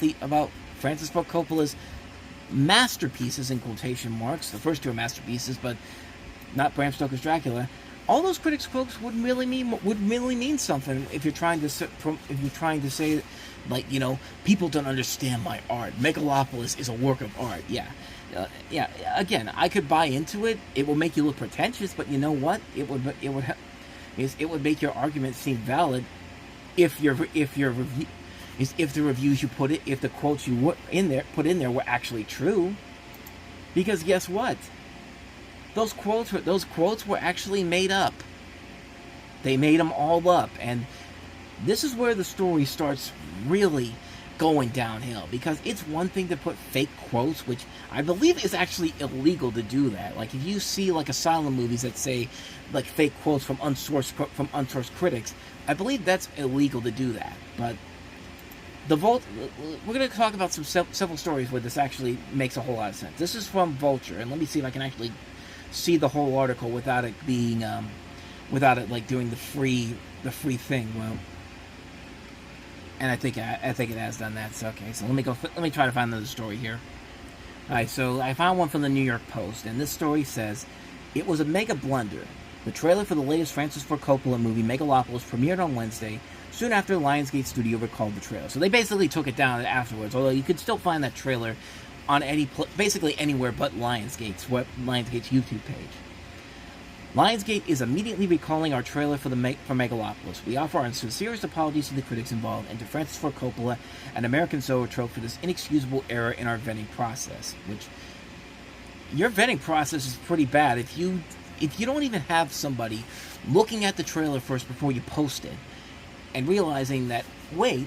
S1: Francis Ford Coppola's masterpieces, in quotation marks. The first two are masterpieces, but not Bram Stoker's Dracula. all those critics' quotes would really mean something if you're trying to say, like, people don't understand my art. Megalopolis is a work of art. Yeah. Again, I could buy into it. It will make you look pretentious, but you know what? It would make your argument seem valid if the reviews you put it, if the quotes you put in there were actually true. Because guess what? Those quotes were actually made up. They made them all up, and this is where the story starts really going downhill, because it's one thing to put fake quotes, which I believe is actually illegal to do that. Like, if you see like asylum movies that say like fake quotes from unsourced critics, I believe that's illegal to do that. But we're going to talk about several stories where this actually makes a whole lot of sense. This is from Vulture, and let me see if I can actually see the whole article without it being like doing the free thing. Well, and I think it has done that. So okay, so let me try to find another story here. All right, so I found one from the New York Post, and this story says it was a mega blunder. The trailer for the latest Francis Ford Coppola movie Megalopolis premiered on Wednesday, soon after Lionsgate Studio recalled the trailer. So they basically took it down afterwards, although you could still find that trailer on basically anywhere but Lionsgate's YouTube page. Lionsgate is immediately recalling our trailer for Megalopolis. We offer our sincerest apologies to the critics involved and to Francis Ford Coppola and American Zoetrope for this inexcusable error in our vetting process. Which, your vetting process is pretty bad. If you don't even have somebody looking at the trailer first before you post it, and realizing that, wait,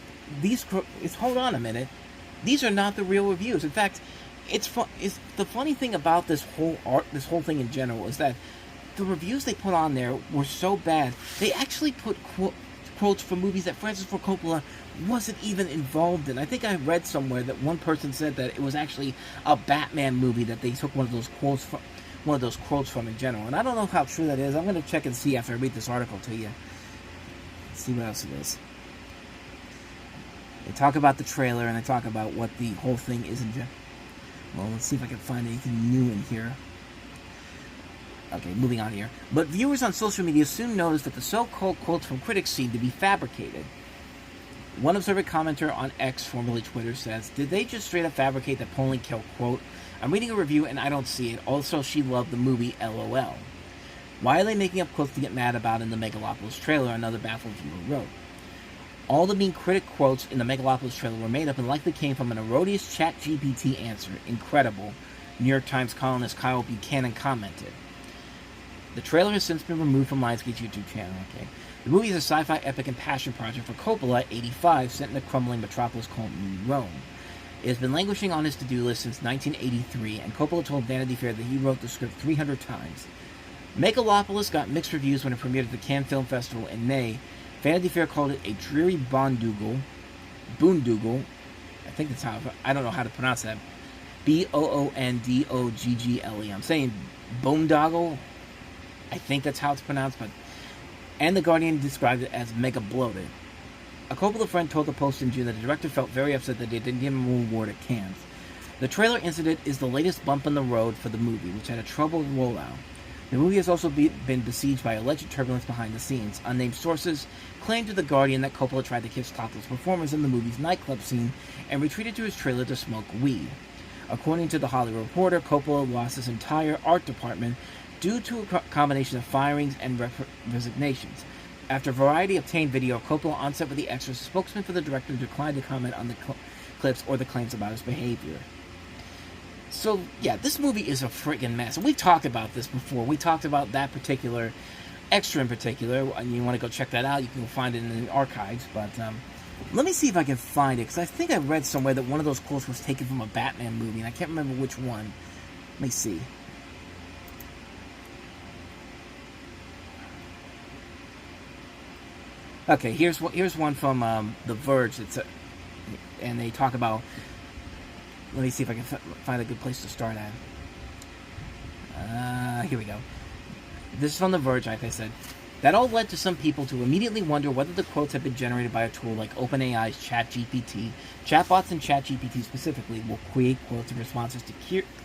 S1: hold on a minute, these are not the real reviews. In fact, the funny thing about this whole thing in general is that the reviews they put on there were so bad, they actually put quotes from movies that Francis Ford Coppola wasn't even involved in. I think I read somewhere that one person said that it was actually a Batman movie that they took one of those quotes from in general. And I don't know how true that is. I'm going to check and see after I read this article to you. Let's see what else it is. They talk about the trailer, and they talk about what the whole thing is in general. Well, let's see if I can find anything new in here. Okay, moving on here. But viewers on social media soon noticed that the so-called quotes from critics seemed to be fabricated. One observer commenter on X, formerly Twitter, says, "Did they just straight up fabricate the polling kill quote? I'm reading a review and I don't see it. Also, she loved the movie, LOL. Why are they making up quotes to get mad about in the Megalopolis trailer?" Another baffled viewer wrote. All the mean critic quotes in the Megalopolis trailer were made up and likely came from an erroneous ChatGPT answer. Incredible, New York Times columnist Kyle Buchanan commented. The trailer has since been removed from Lionsgate's YouTube channel. Okay, the movie is a sci-fi epic and passion project for Coppola, 85, set in the crumbling metropolis called Rome. It has been languishing on his to-do list since 1983, and Coppola told Vanity Fair that he wrote the script 300 times. Megalopolis got mixed reviews when it premiered at the Cannes Film Festival in May. Vanity Fair called it a dreary boondoggle. I think that's how, I don't know how to pronounce that. Boondoggle. I'm saying boondoggle. I think that's how it's pronounced, and The Guardian described it as mega bloated. A Coppola friend told the Post in June that the director felt very upset that they didn't give him a reward at Cannes. The trailer incident is the latest bump in the road for the movie, which had a troubled rollout. The movie has also been besieged by alleged turbulence behind the scenes. Unnamed sources claimed to The Guardian that Coppola tried to kiss topless performers in the movie's nightclub scene and retreated to his trailer to smoke weed. According to The Hollywood Reporter, Coppola lost his entire art department due to a combination of firings and resignations. After Variety obtained video of Coppola on set with the extras, a spokesman for the director declined to comment on the clips or the claims about his behavior. So, yeah, this movie is a friggin' mess. We've talked about this before. We talked about that particular extra in particular, and you want to go check that out, you can find it in the archives. But let me see if I can find it, because I think I read somewhere that one of those quotes was taken from a Batman movie, and I can't remember which one. Let me see. Okay, here's one from The Verge. And they talk about. Let me see if I can find a good place to start at. Here we go. This is from The Verge, like I said. That all led to some people to immediately wonder whether the quotes had been generated by a tool like OpenAI's ChatGPT. Chatbots and ChatGPT specifically will create quotes and responses to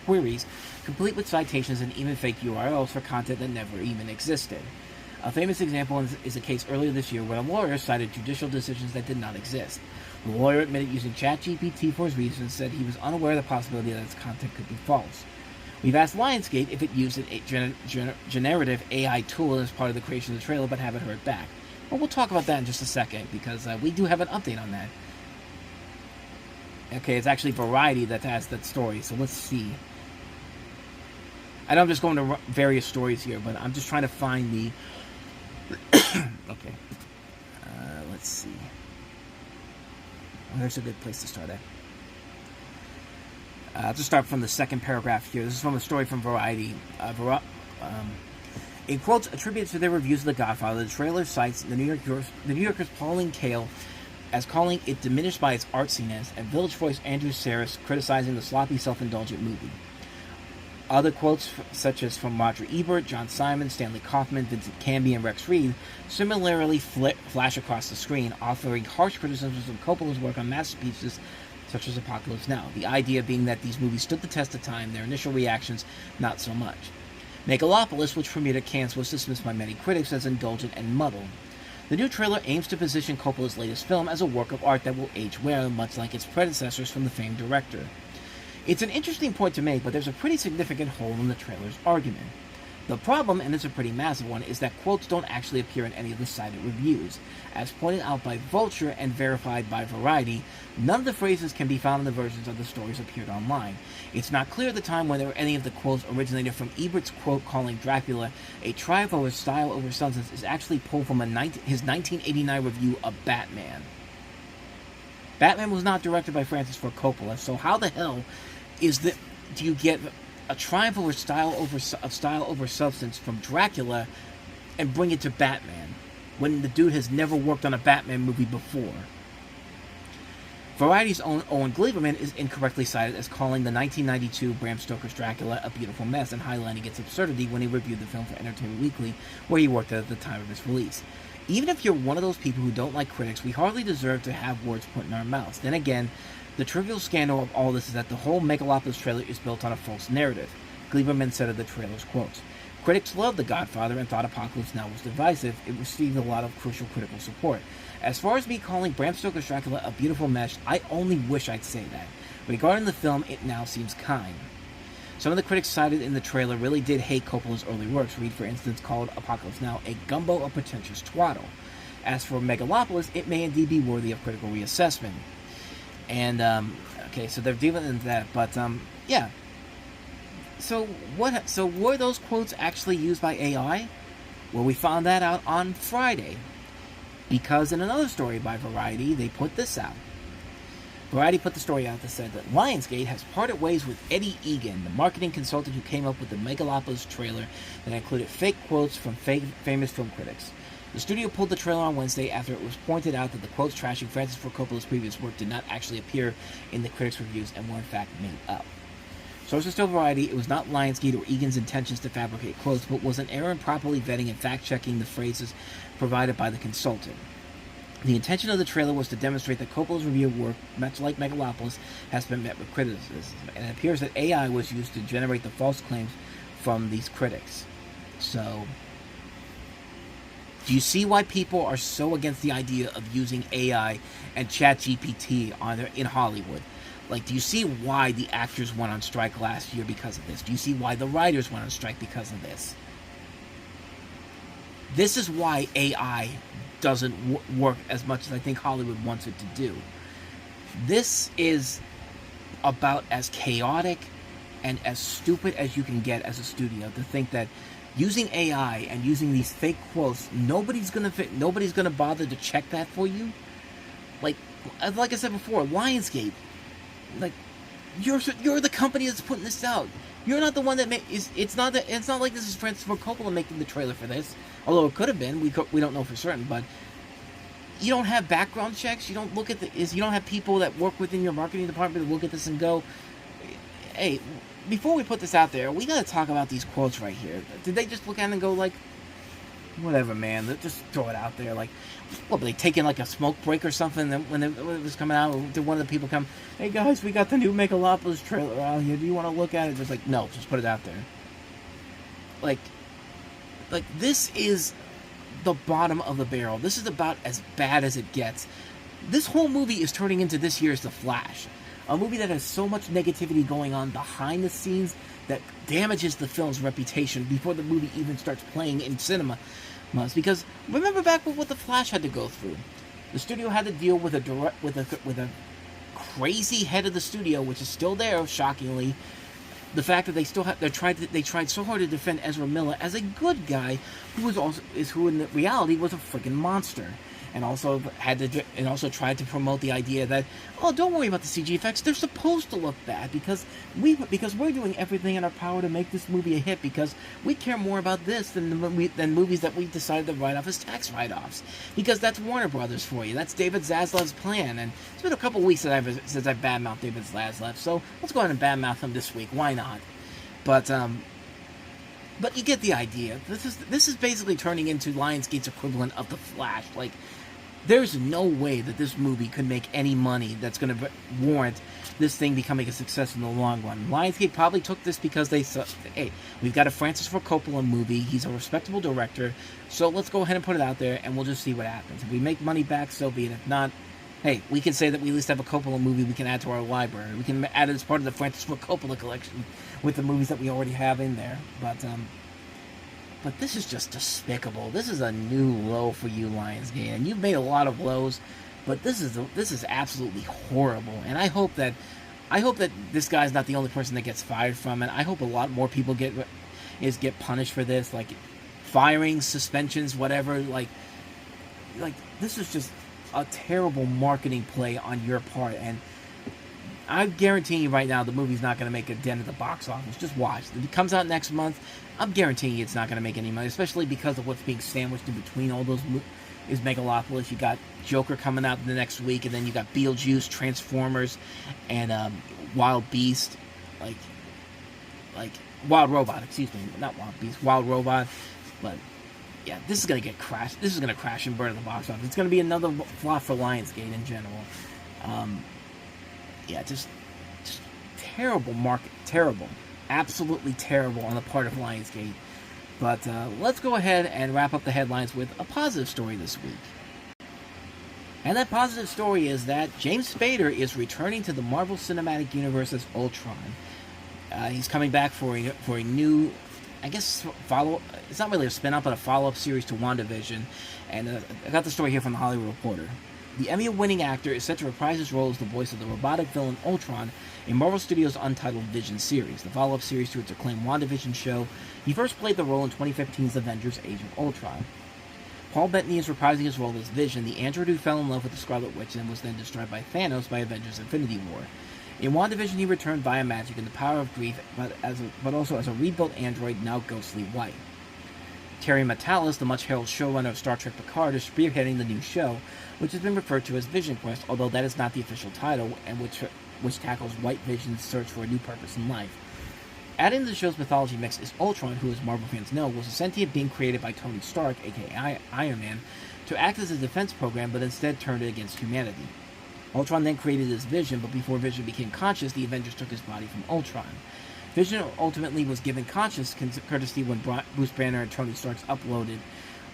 S1: queries, complete with citations and even fake URLs for content that never even existed. A famous example is a case earlier this year where a lawyer cited judicial decisions that did not exist. The lawyer admitted using ChatGPT for his reasons, said he was unaware of the possibility that its content could be false. We've asked Lionsgate if it used a generative AI tool as part of the creation of the trailer, but haven't heard back. Well, we'll talk about that in just a second, because we do have an update on that. Okay, it's actually Variety that has that story, so let's see. I know I'm just going to various stories here, but I'm just trying to find the... Okay. Let's see. Oh, there's a good place to start at. I'll just start from the second paragraph here. This is from a story from Variety. In quotes attributed to their reviews of The Godfather, the trailer cites the New Yorker's Pauline Kael as calling it diminished by its artsiness, and Village Voice Andrew Saris criticizing the sloppy, self-indulgent movie. Other quotes, such as from Roger Ebert, John Simon, Stanley Kaufman, Vincent Canby, and Rex Reed, similarly flash across the screen, offering harsh criticisms of Coppola's work on masterpieces such as Apocalypse Now. The idea being that these movies stood the test of time, their initial reactions, not so much. Megalopolis, which premiered at Cannes, was dismissed by many critics as indulgent and muddled. The new trailer aims to position Coppola's latest film as a work of art that will age well, much like its predecessors from the famed director. It's an interesting point to make, but there's a pretty significant hole in the trailer's argument. The problem, and it's a pretty massive one, is that quotes don't actually appear in any of the cited reviews. As pointed out by Vulture and verified by Variety, none of the phrases can be found in the versions of the stories appeared online. It's not clear at the time whether any of the quotes originated from Ebert's quote calling Dracula a triumph over style over substance is actually pulled from his 1989 review of Batman. Batman was not directed by Francis Ford Coppola, so how the hell do you get a triumph over style over substance from Dracula and bring it to Batman when the dude has never worked on a Batman movie before? Variety's own Owen Gleiberman is incorrectly cited as calling the 1992 Bram Stoker's Dracula a beautiful mess and highlighting its absurdity when he reviewed the film for Entertainment Weekly, where he worked at the time of its release. Even if you're one of those people who don't like critics, we hardly deserve to have words put in our mouths. Then again, the trivial scandal of all this is that the whole Megalopolis trailer is built on a false narrative. Gleiberman said of the trailer's quotes, "Critics loved The Godfather and thought Apocalypse Now was divisive. It received a lot of crucial critical support. As far as me calling Bram Stoker's Dracula a beautiful mess, I only wish I'd say that. Regarding the film, it now seems kind." Some of the critics cited in the trailer really did hate Coppola's early works. Reed, for instance, called Apocalypse Now a gumbo of pretentious twaddle. As for Megalopolis, it may indeed be worthy of critical reassessment. And, okay, so they're dealing with that, but, yeah. So were those quotes actually used by AI? Well, we found that out on Friday, because in another story by Variety, they put this out. Variety put the story out that said that Lionsgate has parted ways with Eddie Egan, the marketing consultant who came up with the Megalopolis trailer that included fake quotes from famous film critics. The studio pulled the trailer on Wednesday after it was pointed out that the quotes trashing Francis Ford Coppola's previous work did not actually appear in the critics' reviews and were in fact made up. Sources tell Variety it was not Lionsgate or Egan's intentions to fabricate quotes, but was an error in properly vetting and fact-checking the phrases provided by the consultant. The intention of the trailer was to demonstrate that Coppola's review of work, much like Megalopolis, has been met with criticism, and it appears that AI was used to generate the false claims from these critics. So, do you see why people are so against the idea of using AI and ChatGPT in Hollywood? Like, do you see why the actors went on strike last year because of this? Do you see why the writers went on strike because of this? This is why AI doesn't work as much as I think Hollywood wants it to do. This is about as chaotic and as stupid as you can get as a studio to think that using AI and using these fake quotes, nobody's gonna bother to check that for you. Like I said before, Lionsgate, like you're the company that's putting this out. You're not the one that it's not like this is Francis Ford Coppola making the trailer for this. Although it could have been, we don't know for certain. But you don't have background checks. You don't look at you don't have people that work within your marketing department that look at this and go, "Hey, before we put this out there, we got to talk about these quotes right here." Did they just look at it and go like, "Whatever, man, let's just throw it out there"? Like, what, were they taking like a smoke break or something? Then when it was coming out, did one of the people come, "Hey guys, we got the new Megalopolis trailer out here. Do you want to look at it?" Just like, no, just put it out there. Like this is the bottom of the barrel. This is about as bad as it gets. This whole movie is turning into this year's The Flash. A movie that has so much negativity going on behind the scenes that damages the film's reputation before the movie even starts playing in cinema. Because remember back what The Flash had to go through. The studio had to deal with a crazy head of the studio, which is still there, shockingly. The fact that they tried so hard to defend Ezra Miller as a good guy who in reality was a freaking monster. And also tried to promote the idea that, oh, don't worry about the CG effects. They're supposed to look bad because we're doing everything in our power to make this movie a hit because we care more about this than movies that we decided to write off as tax write-offs. Because that's Warner Brothers for you. That's David Zaslav's plan. And it's been a couple weeks since I've badmouthed David Zaslav, so let's go ahead and badmouth him this week. Why not? But you get the idea. This is basically turning into Lionsgate's equivalent of The Flash. Like, there's no way that this movie could make any money that's going to warrant this thing becoming a success in the long run. Lionsgate probably took this because they said, hey, we've got a Francis Ford Coppola movie. He's a respectable director. So let's go ahead and put it out there, and we'll just see what happens. If we make money back, so be it. If not, hey, we can say that we at least have a Coppola movie we can add to our library. We can add it as part of the Francis Ford Coppola collection with the movies that we already have in there. But this is just despicable. This is a new low for you, Lionsgate, and you've made a lot of lows, but this is absolutely horrible. And I hope that this guy's not the only person that gets fired from it. I hope a lot more people get punished for this, like firings, suspensions, whatever. Like this is just a terrible marketing play on your part, and I'm guaranteeing you right now the movie's not going to make a dent at the box office. Just watch. If it comes out next month, I'm guaranteeing you it's not going to make any money, especially because of what's being sandwiched in between all those is Megalopolis. You got Joker coming out the next week, and then you got Beetlejuice, Transformers, and Wild Beast, like Wild Robot, excuse me, not Wild Beast, Wild Robot. But yeah, this is going to get crashed. This is going to crash and burn at the box office. It's going to be another flop for Lionsgate in general. Yeah, just terrible market, terrible, absolutely terrible on the part of Lionsgate. But let's go ahead and wrap up the headlines with a positive story this week. And that positive story is that James Spader is returning to the Marvel Cinematic Universe as Ultron. He's coming back for a new, I guess, it's not really a spin-off, but a follow-up series to WandaVision. And I got the story here from the Hollywood Reporter. The Emmy-winning actor is set to reprise his role as the voice of the robotic villain Ultron in Marvel Studios' untitled Vision series, the follow-up series to its acclaimed WandaVision show. He first played the role in 2015's Avengers: Age of Ultron. Paul Bettany is reprising his role as Vision, the android who fell in love with the Scarlet Witch and was then destroyed by Thanos by Avengers: Infinity War. In WandaVision, he returned via magic and the power of grief, but also as a rebuilt android, now ghostly white. Terry Matalas, the much-heralded showrunner of Star Trek Picard, is spearheading the new show, which has been referred to as Vision Quest, although that is not the official title, and which tackles White Vision's search for a new purpose in life. Adding to the show's mythology mix is Ultron, who, as Marvel fans know, was a sentient being created by Tony Stark, aka Iron Man, to act as a defense program, but instead turned it against humanity. Ultron then created his Vision, but before Vision became conscious, the Avengers took his body from Ultron. Vision ultimately was given consciousness courtesy when Bruce Banner and Tony Stark uploaded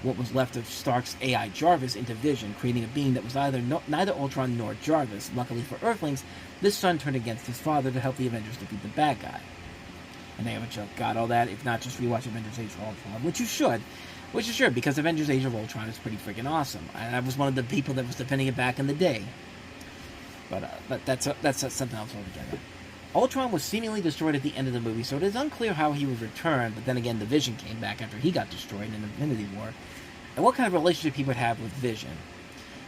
S1: what was left of Stark's AI Jarvis into Vision, creating a being that was neither Ultron nor Jarvis. Luckily for Earthlings, this son turned against his father to help the Avengers defeat the bad guy. And they have a joke. Got all that? If not, just rewatch Avengers: Age of Ultron, which you should, because Avengers: Age of Ultron is pretty freaking awesome. And I was one of the people that was defending it back in the day. But that's something else altogether. Ultron was seemingly destroyed at the end of the movie, so it is unclear how he would return, but then again, the Vision came back after he got destroyed in Infinity War, and what kind of relationship he would have with Vision.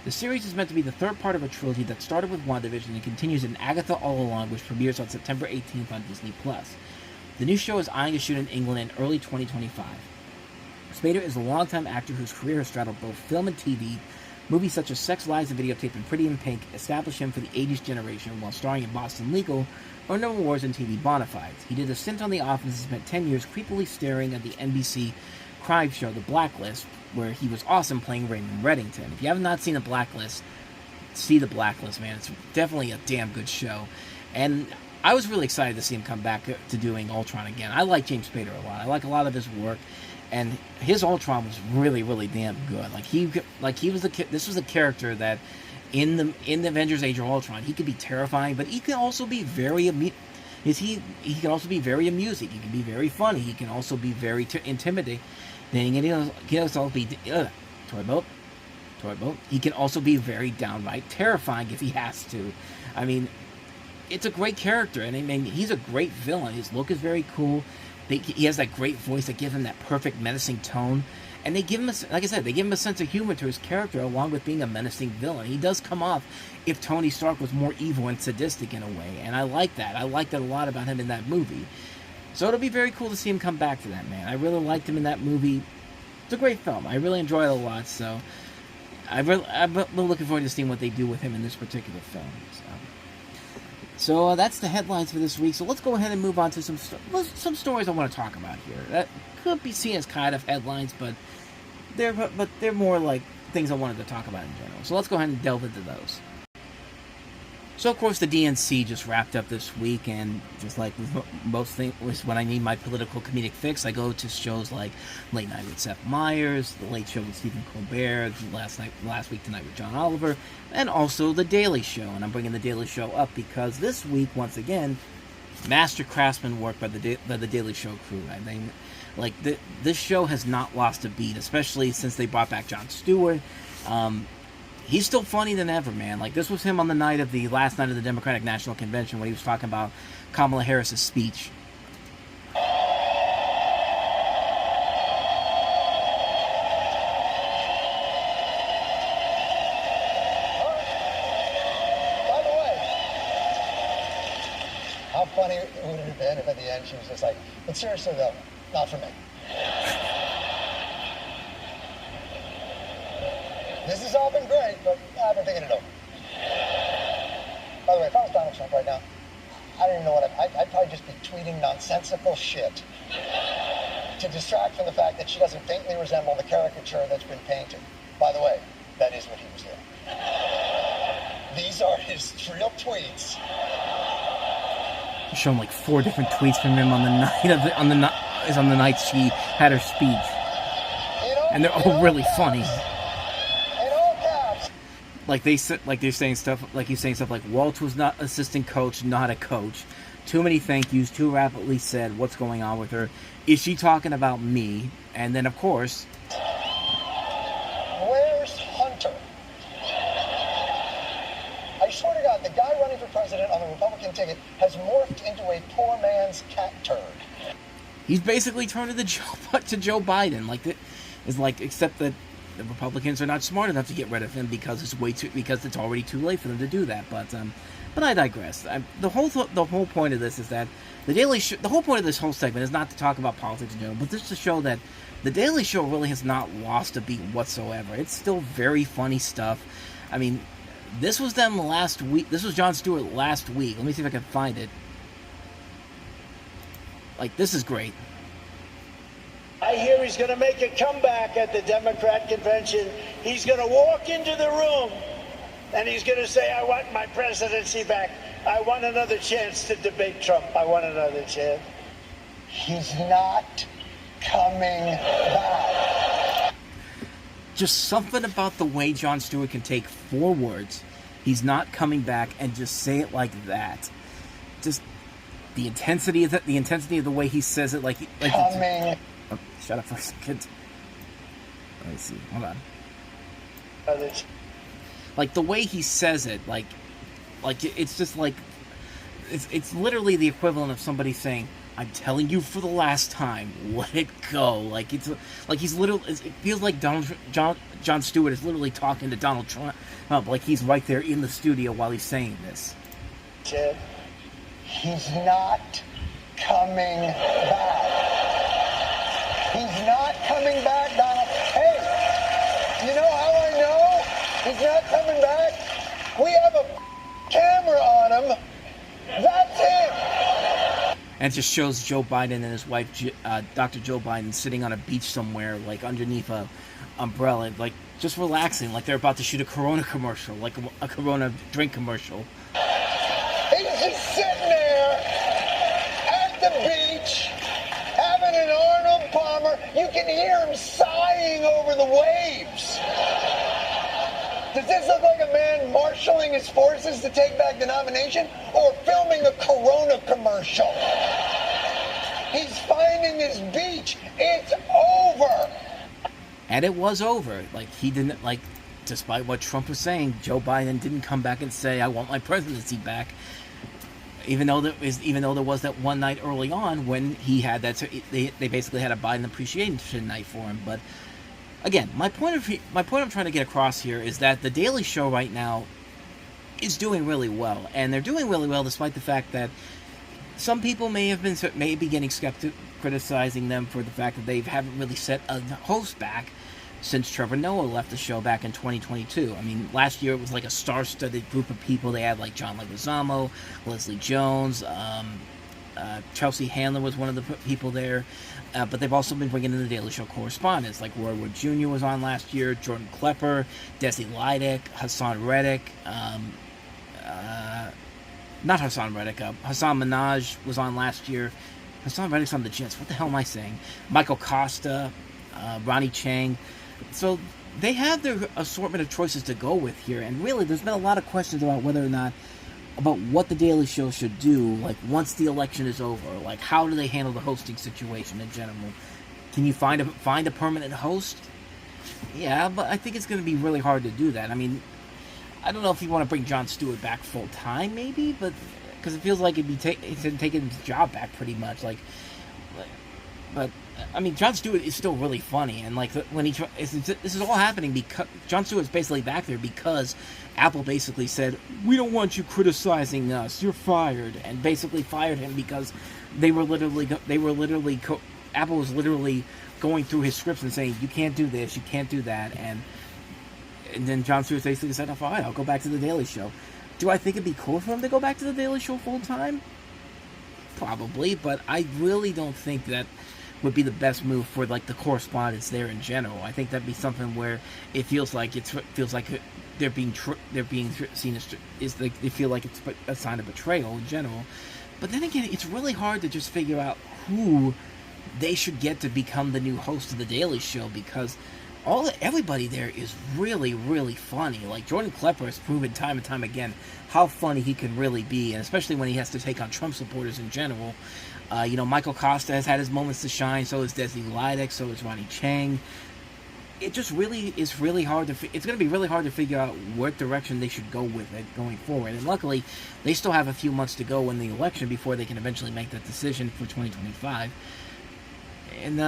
S1: The series is meant to be the third part of a trilogy that started with WandaVision and continues in Agatha All Along, which premieres on September 18th on Disney+. The new show is eyeing a shoot in England in early 2025. Spader is a longtime actor whose career has straddled both film and TV. Movies such as Sex, Lies, and Videotape and Pretty in Pink established him for the 80s generation, while starring in Boston Legal, earned awards and TV bona fides. He did a stint on The Office and spent 10 years creepily staring at the NBC crime show The Blacklist, where he was awesome playing Raymond Reddington. If you have not seen The Blacklist, see The Blacklist, man. It's definitely a damn good show. And I was really excited to see him come back to doing Ultron again. I like James Spader a lot. I like a lot of his work. and his Ultron was really, really damn good. He was this was a character that in the Avengers Age of Ultron, he could be terrifying, but he can also be very he can also be very amusing. He can be very funny. He can also be very intimidating, and he can also be toy boat. He can also be very downright terrifying if he has to. I mean, it's a great character, and I mean, he's a great villain. His look is very cool. He has that great voice that gives him that perfect menacing tone. And they give him, like I said, they give him a sense of humor to his character, along with being a menacing villain. He does come off if Tony Stark was more evil and sadistic in a way, and I like that. I like that a lot about him in that movie. So it'll be very cool to see him come back to that, man. I really liked him in that movie. It's a great film. I really enjoyed it a lot, so I'm looking forward to seeing what they do with him in this particular film. So that's the headlines for this week. So let's go ahead and move on to some stories I want to talk about here. That could be seen as kind of headlines, but they're more like things I wanted to talk about in general. So let's go ahead and delve into those. So, of course, the DNC just wrapped up this week, and just like most things, when I need my political comedic fix, I go to shows like Late Night with Seth Meyers, The Late Show with Stephen Colbert, Last Week Tonight with John Oliver, and also The Daily Show. And I'm bringing The Daily Show up because this week, once again, master craftsman work by the Daily Show crew. I mean, like, this show has not lost a beat, especially since they brought back Jon Stewart. He's still funny than ever, man. Like, this was him on the last night of the Democratic National Convention when he was talking about Kamala Harris's speech.
S4: By the way, how funny would it have been if at the end she was just like, but seriously though, not for me. This has all been great, but I've been thinking it over. By the way, if I was Donald Trump right now, I don't even know I'd probably just be tweeting nonsensical shit to distract from the fact that she doesn't faintly resemble the caricature that's been painted. By the way, that is what he was doing. These are his real tweets.
S1: Shown like 4 different tweets from him on the night she had her speech, and they're all really funny. Like they're saying stuff like Walt was not assistant coach, not a coach. Too many thank yous, too rapidly said. What's going on with her? Is she talking about me? And then, of course,
S4: where's Hunter? I swear to God, the guy running for president on the Republican ticket has morphed into a poor man's cat turd.
S1: He's basically turned to Joe Biden. Except that the Republicans are not smart enough to get rid of him because it's already too late for them to do that. But I digress. The whole point of this is that the whole point of this whole segment is not to talk about politics in general, but just to show that the Daily Show really has not lost a beat whatsoever. It's still very funny stuff. I mean, this was them last week. This was Jon Stewart last week. Let me see if I can find it. Like, this is great.
S5: I hear he's going to make a comeback at the Democrat convention. He's going to walk into the room and he's going to say, I want my presidency back. I want another chance to debate Trump. I want another chance.
S4: He's not coming back.
S1: Just something about the way Jon Stewart can take 4 words, he's not coming back, and just say it like that. Just the intensity of the way he says it, like
S4: coming.
S1: Oh, shut up for a second. Let me see. Hold on. Like the way he says it, like it's just like it's literally the equivalent of somebody saying, "I'm telling you for the last time, let it go." Like it's like he's literally. It feels like Jon Stewart is literally talking to Donald Trump, like he's right there in the studio while he's saying this.
S4: He's not coming back. He's not coming back, Donald. Hey, you know how I know he's not coming back? We have a camera on him. That's him.
S1: And it just shows Joe Biden and his wife, Dr. Joe Biden, sitting on a beach somewhere, like underneath a umbrella, like just relaxing, like they're about to shoot a Corona commercial, like a Corona drink commercial.
S4: He's just sitting there at the beach, having an Arnold Palmer, You can hear him sighing over the waves. Does this look like a man marshaling his forces to take back the nomination or filming a Corona commercial? He's finding his beach. It's over.
S1: And it was over. Like, he didn't, like, despite what Trump was saying, Joe Biden didn't come back and say, I want my presidency back. Even though there was that one night early on when he had that, they basically had a Biden appreciation night for him. But again, my point I'm trying to get across here is that the Daily Show right now is doing really well, and they're doing really well despite the fact that some people may be getting skeptical, criticizing them for the fact that they haven't really set a host back since Trevor Noah left the show back in 2022. I mean, last year it was like a star-studded group of people. They had like John Leguizamo, Leslie Jones, Chelsea Handler was one of the people there. But they've also been bringing in the Daily Show correspondents, like Roy Wood Jr. was on last year, Jordan Klepper, Desi Lydic, Hassan Reddick, not Hassan Reddick, Hassan Minaj was on last year. Hassan Reddick's on the Jets. What the hell am I saying? Michael Costa, Ronnie Chang. So they have their assortment of choices to go with here, and really there's been a lot of questions about whether or not, about what the Daily Show should do, like, once the election is over. Like, how do they handle the hosting situation in general? Can you find a permanent host? Yeah, but I think it's going to be really hard to do that. I mean, I don't know if you want to bring Jon Stewart back full-time, maybe, but because it feels like he's taking his job back pretty much, but I mean, Jon Stewart is still really funny, and like when this is all happening because Jon Stewart's basically back there because Apple basically said, we don't want you criticizing us, you're fired, and basically fired him because Apple was literally going through his scripts and saying, you can't do this, you can't do that, and then Jon Stewart basically said, oh, fine, I'll go back to the Daily Show. Do I think it'd be cool for him to go back to the Daily Show full time? Probably, but I really don't think that would be the best move for like the correspondents there in general. I think that'd be something where it feels like they're being seen as like they feel like it's a sign of betrayal in general. But then again, it's really hard to just figure out who they should get to become the new host of the Daily Show, because everybody there is really, really funny. Like, Jordan Klepper has proven time and time again how funny he can really be, and especially when he has to take on Trump supporters in general. Michael Costa has had his moments to shine, so is Desi Lydic, so is Ronnie Chang. It just really is really hard it's going to be really hard to figure out what direction they should go with it going forward. And luckily, they still have a few months to go in the election before they can eventually make that decision for 2025. And,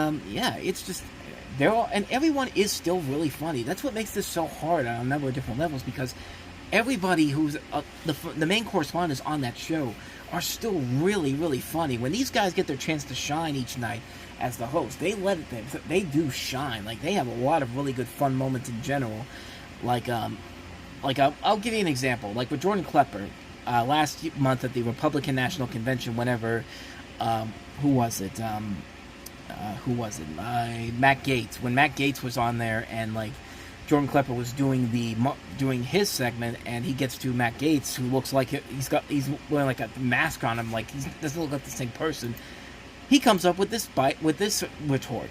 S1: it's just, and everyone is still really funny. That's what makes this so hard on a number of different levels, because everybody who's the main correspondents on that show are still really, really funny. When these guys get their chance to shine each night as the host, they do shine. Like, they have a lot of really good fun moments in general. I'll give you an example. Like with Jordan Klepper, last month at the Republican National Convention, whenever, who was it? Matt Gaetz. When Matt Gaetz was on there, and like Jordan Klepper was doing his segment, and he gets to Matt Gaetz, who looks like he's wearing like a mask on him, like he doesn't look like the same person. He comes up with this retort.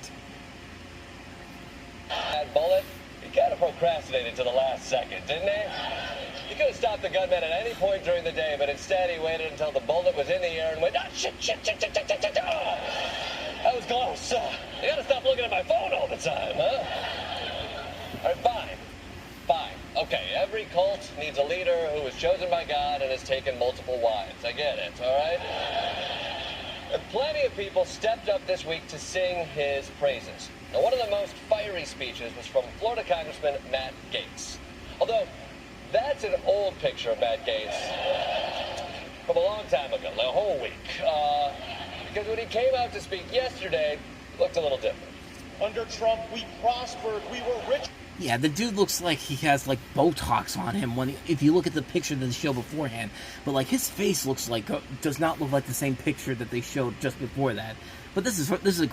S6: That bullet, he kind of procrastinated to the last second, didn't he? He could have stopped the gunman at any point during the day, but instead he waited until the bullet was in the air and went, shit, oh, that was close. You gotta stop looking at my phone all the time, huh? All right, fine. Okay, every cult needs a leader who was chosen by God and has taken multiple wives. I get it, all right? And plenty of people stepped up this week to sing his praises. Now, one of the most fiery speeches was from Florida Congressman Matt Gaetz. Although, that's an old picture of Matt Gaetz from a long time ago, like a whole week. Because when he came out to speak yesterday, it looked a little different.
S5: Under Trump, we prospered, we were rich.
S1: Yeah, the dude looks like he has like Botox on him if you look at the picture of the show beforehand. But like his face does not look like the same picture that they showed just before that. But this is a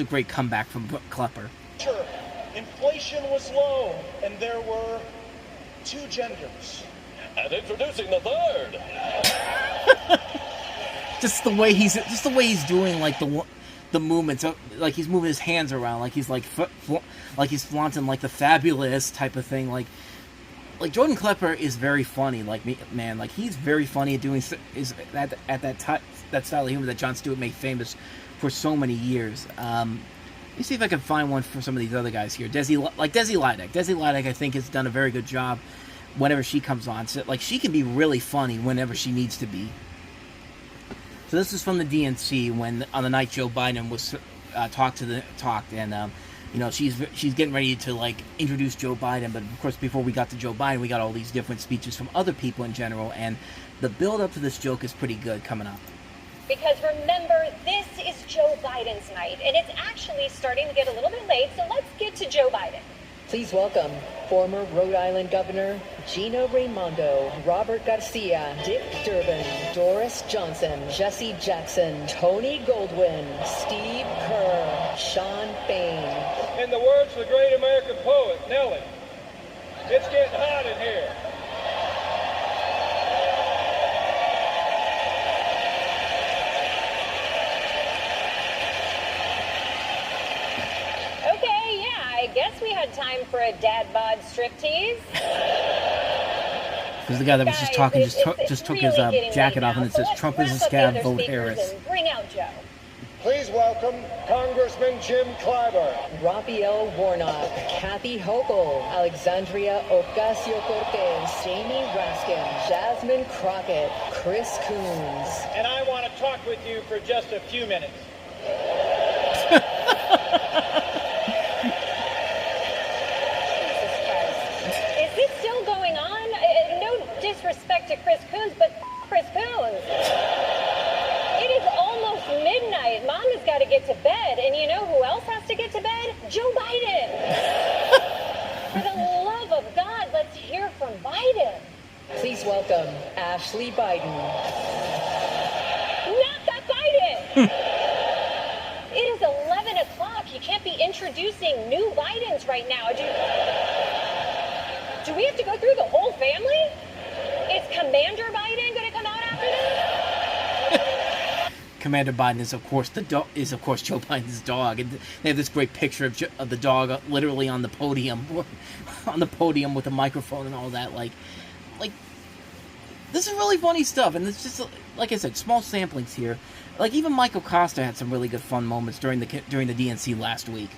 S1: great comeback from Klepper.
S5: Sure, inflation was low, and there were 2 genders.
S6: And introducing the third.
S1: just the way he's doing like the movements, like he's moving his hands around, like he's like he's flaunting like the fabulous type of thing. Like Jordan Klepper is very funny. Like man, like he's very funny at doing at that style of humor that Jon Stewart made famous for so many years. Let me see if I can find one for some of these other guys here. Desi Lydic. Desi Lydic, I think, has done a very good job whenever she comes on. So, like, she can be really funny whenever she needs to be. So this is from the DNC when on the night Joe Biden was talked, and you know, she's getting ready to like introduce Joe Biden, but of course before we got to Joe Biden, we got all these different speeches from other people in general, and the build up to this joke is pretty good coming up.
S7: Because remember, this is Joe Biden's night, and it's actually starting to get a little bit late, so let's get to Joe Biden.
S8: Please welcome former Rhode Island Governor Gina Raimondo, Robert Garcia, Dick Durbin, Doris Johnson, Jesse Jackson, Tony Goldwyn, Steve Kerr, Sean Fain.
S9: In the words of the great American poet, Nellie, it's getting hot in here.
S7: I guess we had time for a dad bod striptease.
S1: Because the guy that was just talking just took his jacket off and it says, "Trump is a scab, vote Harris."
S7: Bring out Joe.
S9: Please welcome Congressman Jim Clyburn,
S8: Raphael Warnock, Kathy Hochul, Alexandria Ocasio-Cortez, Jamie Raskin, Jasmine Crockett, Chris Coons.
S9: and I want to talk with you for just a few minutes.
S7: Disrespect to Chris Coons, but Chris Coons. It is almost midnight. Mom has got to get to bed. And you know who else has to get to bed? Joe Biden. For the love of God, let's hear from Biden.
S8: Please welcome Ashley Biden.
S7: Not that Biden. It is 11 o'clock. You can't be introducing new Bidens right now. Do we have to go through the whole family? Is Commander Biden going to come out after this?
S1: Commander Biden is of course Joe Biden's dog, and they have this great picture of the dog literally on the podium, with the microphone and all that. Like this is really funny stuff, and it's just like I said, small samplings here. Like even Michael Costa had some really good fun moments during the DNC last week.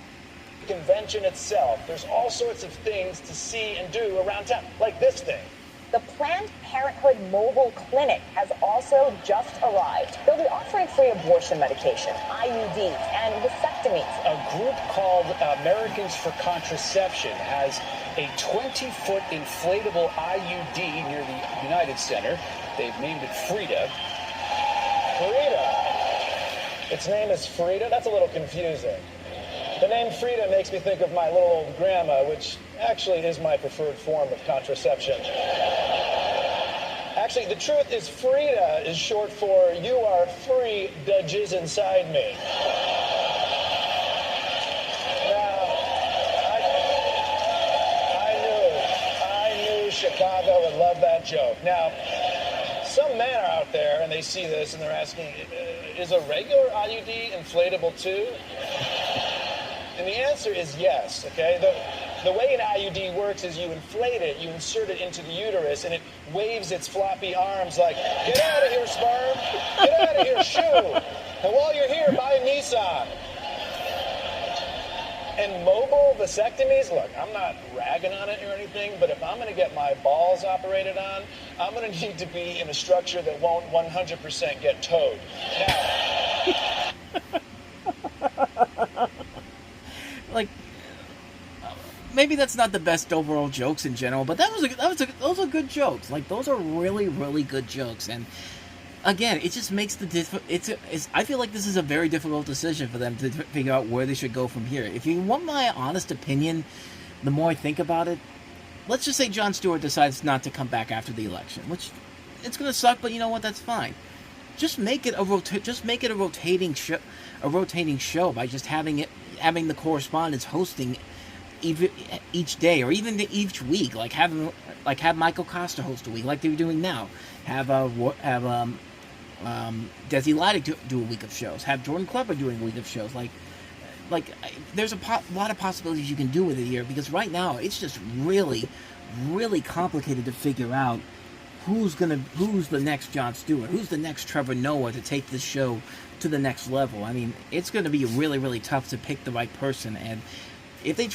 S9: Convention itself, there's all sorts of things to see and do around town, like this thing.
S7: The Planned Parenthood Mobile Clinic has also just arrived. They'll be offering free abortion medication, IUDs, and vasectomies.
S10: A group called Americans for Contraception has a 20-foot inflatable IUD near the United Center. They've named it Frida.
S9: Frida? Its name is Frida? That's a little confusing. The name Frida makes me think of my little old grandma, which actually is my preferred form of contraception. Actually, the truth is Frida is short for "you are free to jizz inside me." Now, I knew Chicago would love that joke. Now, some men are out there and they see this and they're asking, is a regular IUD inflatable too? And the answer is yes, okay? The way an IUD works is you inflate it, you insert it into the uterus, and it waves its floppy arms like, "Get out of here, sperm! Get out of here, shoo! And while you're here, buy a Nissan." And mobile vasectomies, look, I'm not ragging on it or anything, but if I'm going to get my balls operated on, I'm going to need to be in a structure that won't 100% get towed. Now...
S1: Like, maybe that's not the best overall jokes in general, but those are good jokes. Like, those are really, really good jokes. And again, it just makes I feel like this is a very difficult decision for them to figure out where they should go from here. If you want my honest opinion, the more I think about it, let's just say Jon Stewart decides not to come back after the election, which it's going to suck, but you know what? That's fine. Just make it a rotating show by just having the correspondents hosting each day or even each week, have Michael Costa host a week like they're doing now. Have Desi Lydic do a week of shows. Have Jordan Klepper doing a week of shows. There's a lot of possibilities you can do with it here, because right now it's just really, really complicated to figure out who's the next Jon Stewart, who's the next Trevor Noah to take this show to the next level. I mean, it's going to be really, really tough to pick the right person, and if they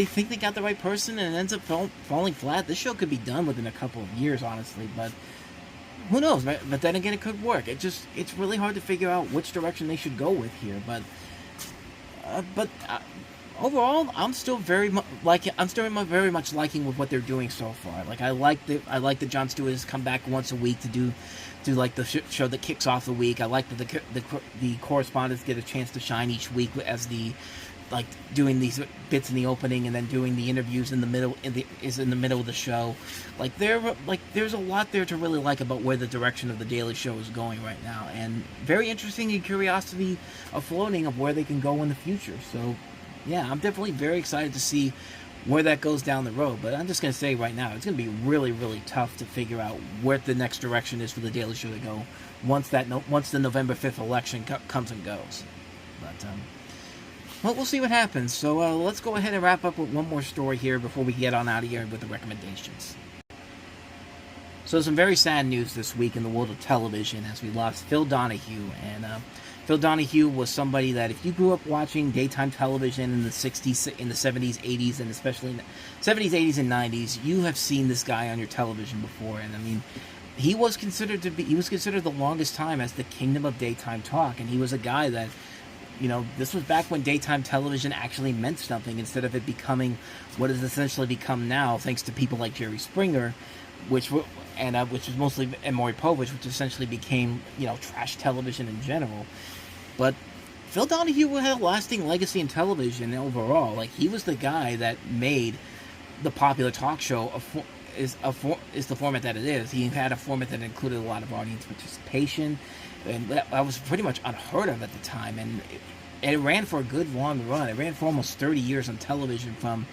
S1: think they got the right person and it ends up falling flat, this show could be done within a couple of years, honestly. But who knows? But then again, it could work. It's really hard to figure out which direction they should go with here. But overall, I'm still very much liking with what they're doing so far. Like, I like that Jon Stewart has come back once a week to do like the show that kicks off the week. I like that the correspondents get a chance to shine each week as doing these bits in the opening and then doing the interviews in the middle of the show. There's a lot there to really like about where the direction of the Daily Show is going right now, and very interesting and curiosity floating of where they can go in the future. So yeah, I'm definitely very excited to see where that goes down the road. But I'm just going to say right now, it's going to be really, really tough to figure out where the next direction is for the Daily Show to go once the November 5th election comes and goes. But well, we'll see what happens. So let's go ahead and wrap up with one more story here before we get on out of here with the recommendations. So some very sad news this week in the world of television as we lost Phil Donahue. And Phil Donahue was somebody that if you grew up watching daytime television in the 60s, in the 70s, 80s, and especially in the 70s, 80s, and 90s, you have seen this guy on your television before. And I mean, he was considered the longest time as the kingdom of daytime talk. And he was a guy that, you know, this was back when daytime television actually meant something, instead of it becoming what has essentially become now, thanks to people like Jerry Springer, which was mostly, and Maury Povich, which essentially became, you know, trash television in general. But Phil Donahue had a lasting legacy in television overall. Like, he was the guy that made the popular talk show is the format that it is. He had a format that included a lot of audience participation, and that was pretty much unheard of at the time. And it ran for a good long run. It ran for almost 30 years on television, from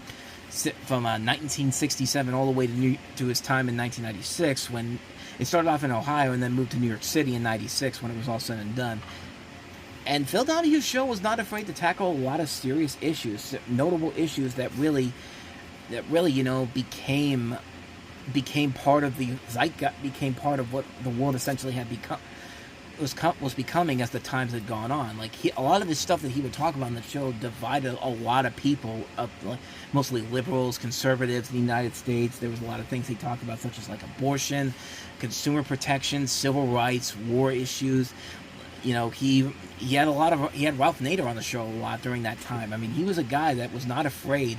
S1: 1967 all the way to his time in 1996, when it started off in Ohio and then moved to New York City in 96 when it was all said and done. And Phil Donahue's show was not afraid to tackle a lot of serious issues, notable issues that really, you know, became part of the zeitgeist, became part of what the world essentially had become. Was becoming as the times had gone on. Like, a lot of the stuff that he would talk about on the show divided a lot of people up, like, mostly liberals, conservatives in the United States. There was a lot of things he talked about, such as like abortion, consumer protection, civil rights, war issues. You know, he had Ralph Nader on the show a lot during that time. I mean, he was a guy that was not afraid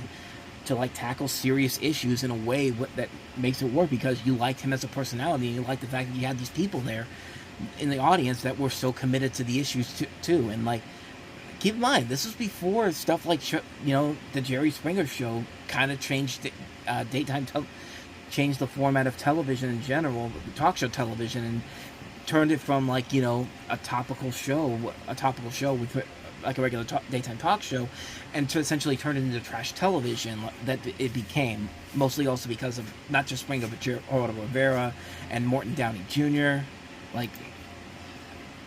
S1: to, like, tackle serious issues in a way that makes it work, because you liked him as a personality, and you liked the fact that you had these people there in the audience that were so committed to the issues too. And, like, keep in mind, this was before stuff like, you know, the Jerry Springer show kind of changed changed the format of television in general, talk show television, and turned it from, like, you know, a topical show with like a regular daytime talk show, and to essentially turn it into trash television that it became, mostly also because of not just Springer, but Geraldo Rivera and Morton Downey Jr. Like,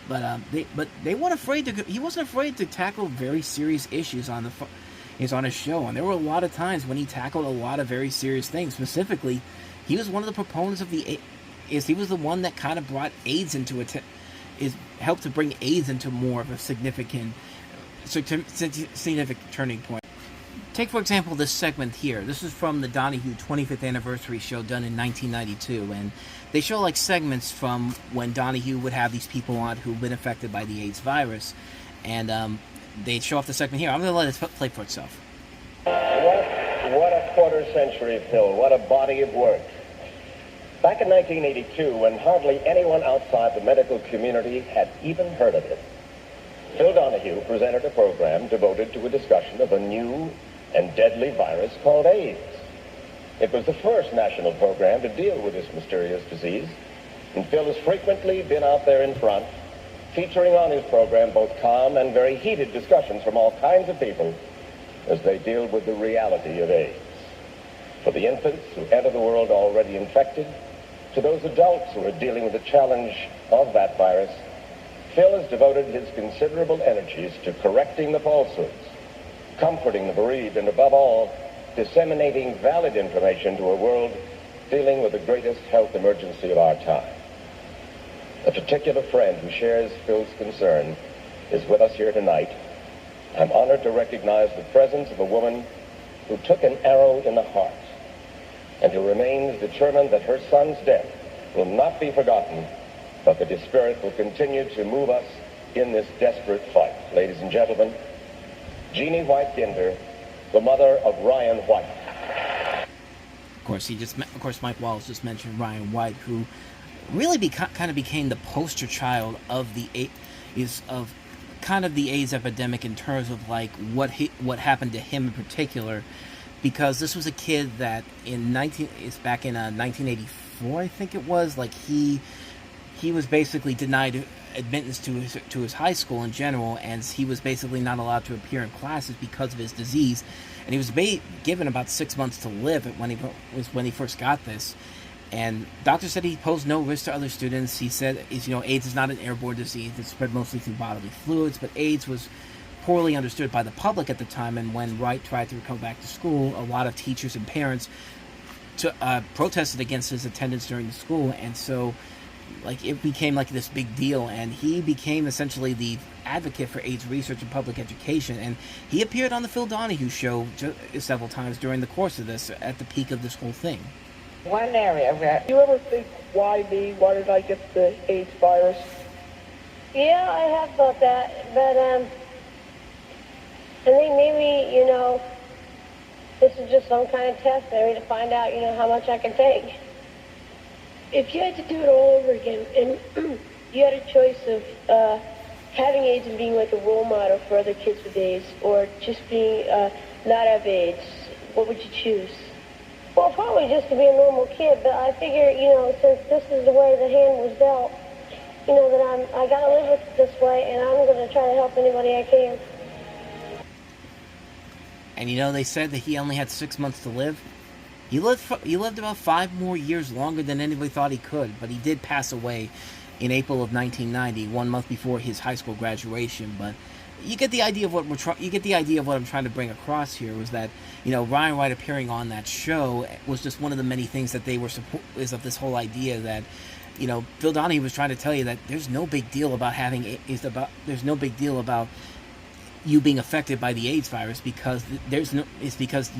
S1: but they weren't afraid to. He wasn't afraid to tackle very serious issues on his show, and there were a lot of times when he tackled a lot of very serious things. Specifically, he was one of the proponents of he was the one that kind of brought AIDS into it. Helped to bring AIDS into more of a significant turning point. Take, for example, this segment here. This is from the Donahue 25th anniversary show done in 1992, and they show, like, segments from when Donahue would have these people on who've been affected by the AIDS virus, and they show off the segment here. I'm going to let it play for itself.
S11: What a quarter century, Phil. What a body of work. Back in 1982, when hardly anyone outside the medical community had even heard of it, Phil Donahue presented a program devoted to a discussion of a new and deadly virus called AIDS. It was the first national program to deal with this mysterious disease, and Phil has frequently been out there in front, featuring on his program both calm and very heated discussions from all kinds of people as they deal with the reality of AIDS. For the infants who enter the world already infected, To those adults who are dealing with the challenge of that virus, Phil has devoted his considerable energies to correcting the falsehoods, comforting the bereaved, and above all, disseminating valid information to a world dealing with the greatest health emergency of our time. A particular friend who shares Phil's concern is with us here tonight. I'm honored to recognize the presence of a woman who took an arrow in the heart and who remains determined that her son's death will not be forgotten, but that his spirit will continue to move us in this desperate fight. Ladies and gentlemen, Jeannie White Ginder, the mother of Ryan White.
S1: Of course, Mike Wallace just mentioned Ryan White, who really kind of became the poster child of the AIDS epidemic in terms of like what happened to him in particular, because this was a kid that back in 1984, I think it was, like he was basically denied admittance to his high school in general, and he was basically not allowed to appear in classes because of his disease, and he was given about 6 months to live when he first got this. And doctors said he posed no risk to other students. He said, AIDS is not an airborne disease. It's spread mostly through bodily fluids, but AIDS was poorly understood by the public at the time, and when Wright tried to come back to school, a lot of teachers and parents protested against his attendance during the school, and so like it became like this big deal, and he became essentially the advocate for AIDS research and public education, and he appeared on the Phil Donahue show several times during the course of this, at the peak of this whole thing.
S12: One area where... Do you ever think, why me? Why did I get the AIDS virus?
S7: Yeah, I have thought that, but I think maybe, this is just some kind of test maybe to find out, how much I can take. If you had to do it all over again, and you had a choice of having AIDS and being like a role model for other kids with AIDS, or just being not have AIDS, what would you choose? Well, probably just to be a normal kid, but I figure, since this is the way the hand was dealt, that I gotta live with it this way, and I'm gonna try to help anybody I can.
S1: And they said that he only had 6 months to live. He lived about 5 more years longer than anybody thought he could, but he did pass away in April of 1990, 1 month before his high school graduation. But you get the idea of what I'm trying to bring across here, was that Ryan White appearing on that show was just one of the many things that they were is of this whole idea that Phil Donahue was trying to tell you that there's no big deal about there's no big deal about you being affected by the AIDS virus, because it's because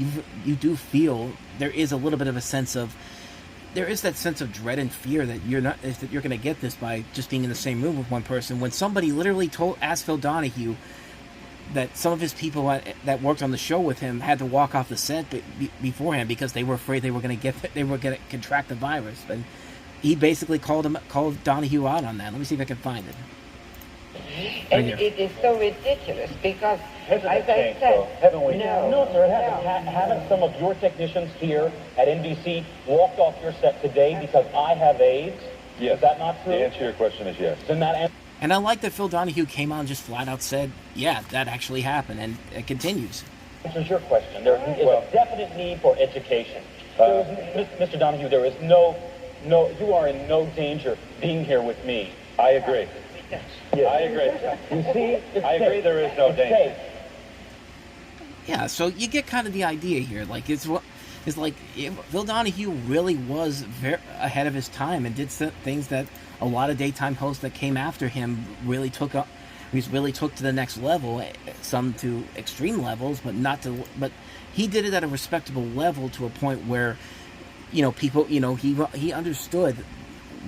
S1: you do feel there is a little bit of a sense of, there is that sense of dread and fear that you're going to get this by just being in the same room with one person. When somebody literally asked Phil Donahue that some of his people that worked on the show with him had to walk off the set beforehand because they were afraid they were going to contract the virus, and he basically called Donahue out on that. Let me see if I can find it.
S12: And it is so ridiculous because,
S13: as I said, haven't we? No, sir, it hasn't. Haven't some of your technicians here at NBC walked off your set today because I have AIDS? Yes. Is that not true?
S3: The answer to your question is yes.
S13: Then that answer.
S1: And I like that Phil Donahue came on and just flat out said, yeah, that actually happened, and it continues.
S13: Answers your question. There is a definite need for education. Mr. Donahue, there is no, you are in no danger being here with me.
S3: I agree.
S13: Yes.
S3: I agree.
S13: You see?
S3: I agree there is no danger.
S1: Yeah, so you get kind of the idea here. Like, it's like Phil Donahue really was very ahead of his time and did things that a lot of daytime hosts that came after him really took up. He's really took to the next level, some to extreme levels, but he did it at a respectable level to a point where, people, he understood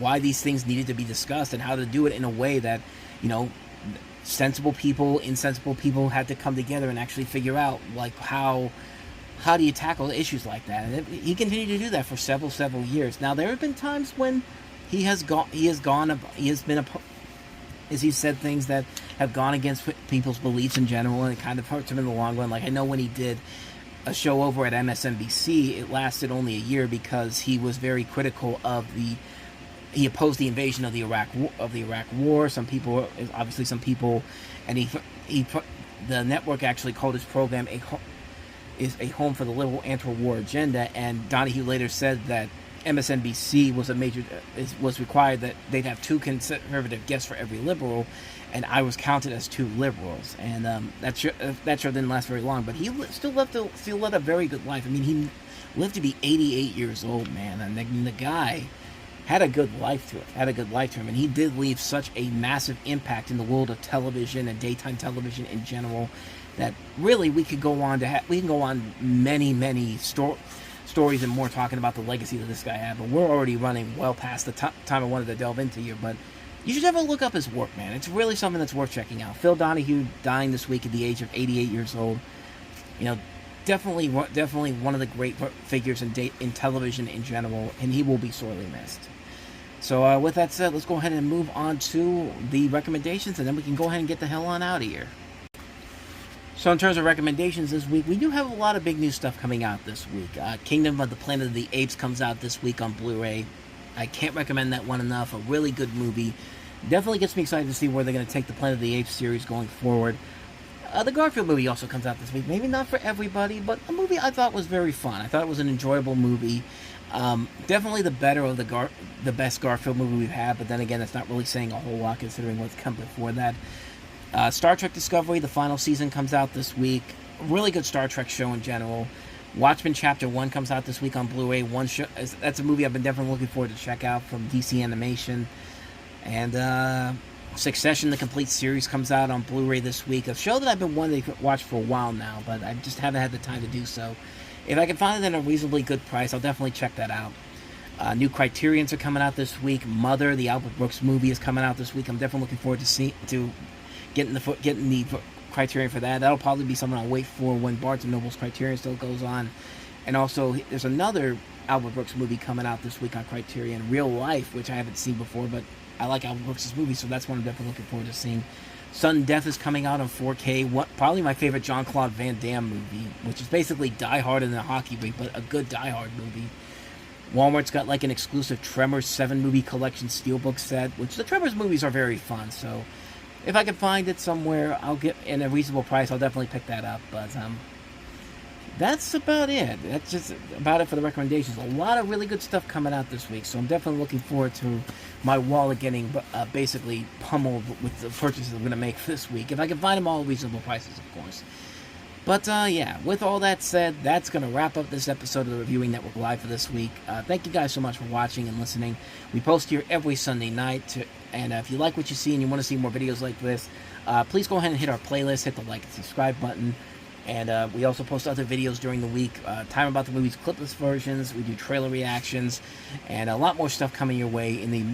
S1: why these things needed to be discussed and how to do it in a way that, sensible people, insensible people had to come together and actually figure out, like, how do you tackle issues like that? And he continued to do that for several years. Now, there have been times when he has said things that have gone against people's beliefs in general, and it kind of hurts him in the long run. Like, I know when he did a show over at MSNBC, it lasted only a year because he was very critical of he opposed the invasion of the Iraq War. Some people, and the network actually called his program a home for the liberal anti-war agenda. And Donahue later said that MSNBC was required that they'd have 2 conservative guests for every liberal, and I was counted as 2 liberals, and that show didn't last very long. But he still led a very good life. I mean, he lived to be 88 years old, man, and the guy had a good life to him, and he did leave such a massive impact in the world of television and daytime television in general that really we can go on many stories and more talking about the legacy that this guy had, but we're already running well past the time I wanted to delve into here. But you should ever look up his work, man. It's really something that's worth checking out. Phil Donahue dying this week at the age of 88 years old. You know, definitely one of the great figures in television in general, and he will be sorely missed. So with that said, let's go ahead and move on to the recommendations, and then we can go ahead and get the hell on out of here. So in terms of recommendations this week, we do have a lot of big new stuff coming out this week. Kingdom of the Planet of the Apes comes out this week on Blu-ray. I can't recommend that one enough. A really good movie. Definitely gets me excited to see where they're going to take the Planet of the Apes series going forward. The Garfield movie also comes out this week. Maybe not for everybody, but a movie I thought was very fun. I thought it was an enjoyable movie. Definitely the better of the best Garfield movie we've had, but then again, it's not really saying a whole lot considering what's come before that. Star Trek Discovery, the final season, comes out this week. Really good Star Trek show in general. Watchmen Chapter 1 comes out this week on Blu-ray. That's a movie I've been definitely looking forward to check out from DC Animation. And Succession, the complete series, comes out on Blu-ray this week. A show that I've been wanting to watch for a while now, but I just haven't had the time to do so. If I can find it at a reasonably good price, I'll definitely check that out. New Criterions are coming out this week. Mother, the Albert Brooks movie, is coming out this week. I'm definitely looking forward to getting the Criterion for that. That'll probably be something I'll wait for when Barnes & Noble's Criterion still goes on. And also, there's another Albert Brooks movie coming out this week on Criterion, Real Life, which I haven't seen before, but I like Albert Brooks' movies, so that's one I'm definitely looking forward to seeing. Sudden Death is coming out on 4K. Probably my favorite Jean-Claude Van Damme movie, which is basically Die Hard in a hockey ring, but a good Die Hard movie. Walmart's got like an exclusive Tremors 7 movie collection steelbook set, which the Tremors movies are very fun, so if I can find it somewhere, I'll get in a reasonable price, I'll definitely pick that up. But that's about it. That's just about it for the recommendations. A lot of really good stuff coming out this week, so I'm definitely looking forward to my wallet getting basically pummeled with the purchases I'm going to make this week. If I can find them all at reasonable prices, of course. But yeah, with all that said, that's going to wrap up this episode of the Reviewing Network Live for this week. Thank you guys so much for watching and listening. We post here every Sunday night, and if you like what you see and you want to see more videos like this, please go ahead and hit our playlist, hit the like and subscribe button. And we also post other videos during the week, Time About the Movies clipless versions, we do trailer reactions, and a lot more stuff coming your way in the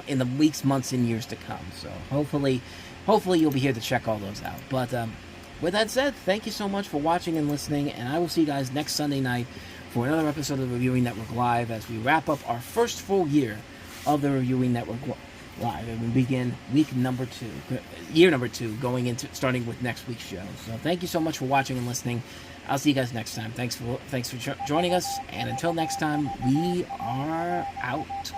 S1: in the weeks, months, and years to come. So hopefully you'll be here to check all those out. But with that said, thank you so much for watching and listening, and I will see you guys next Sunday night for another episode of the Reviewing Network Live as we wrap up our first full year of the Reviewing Network Live, and we begin year number 2, starting with next week's show. So thank you so much for watching and listening. I'll see you guys next time. Thanks for joining us, and until next time, we are out.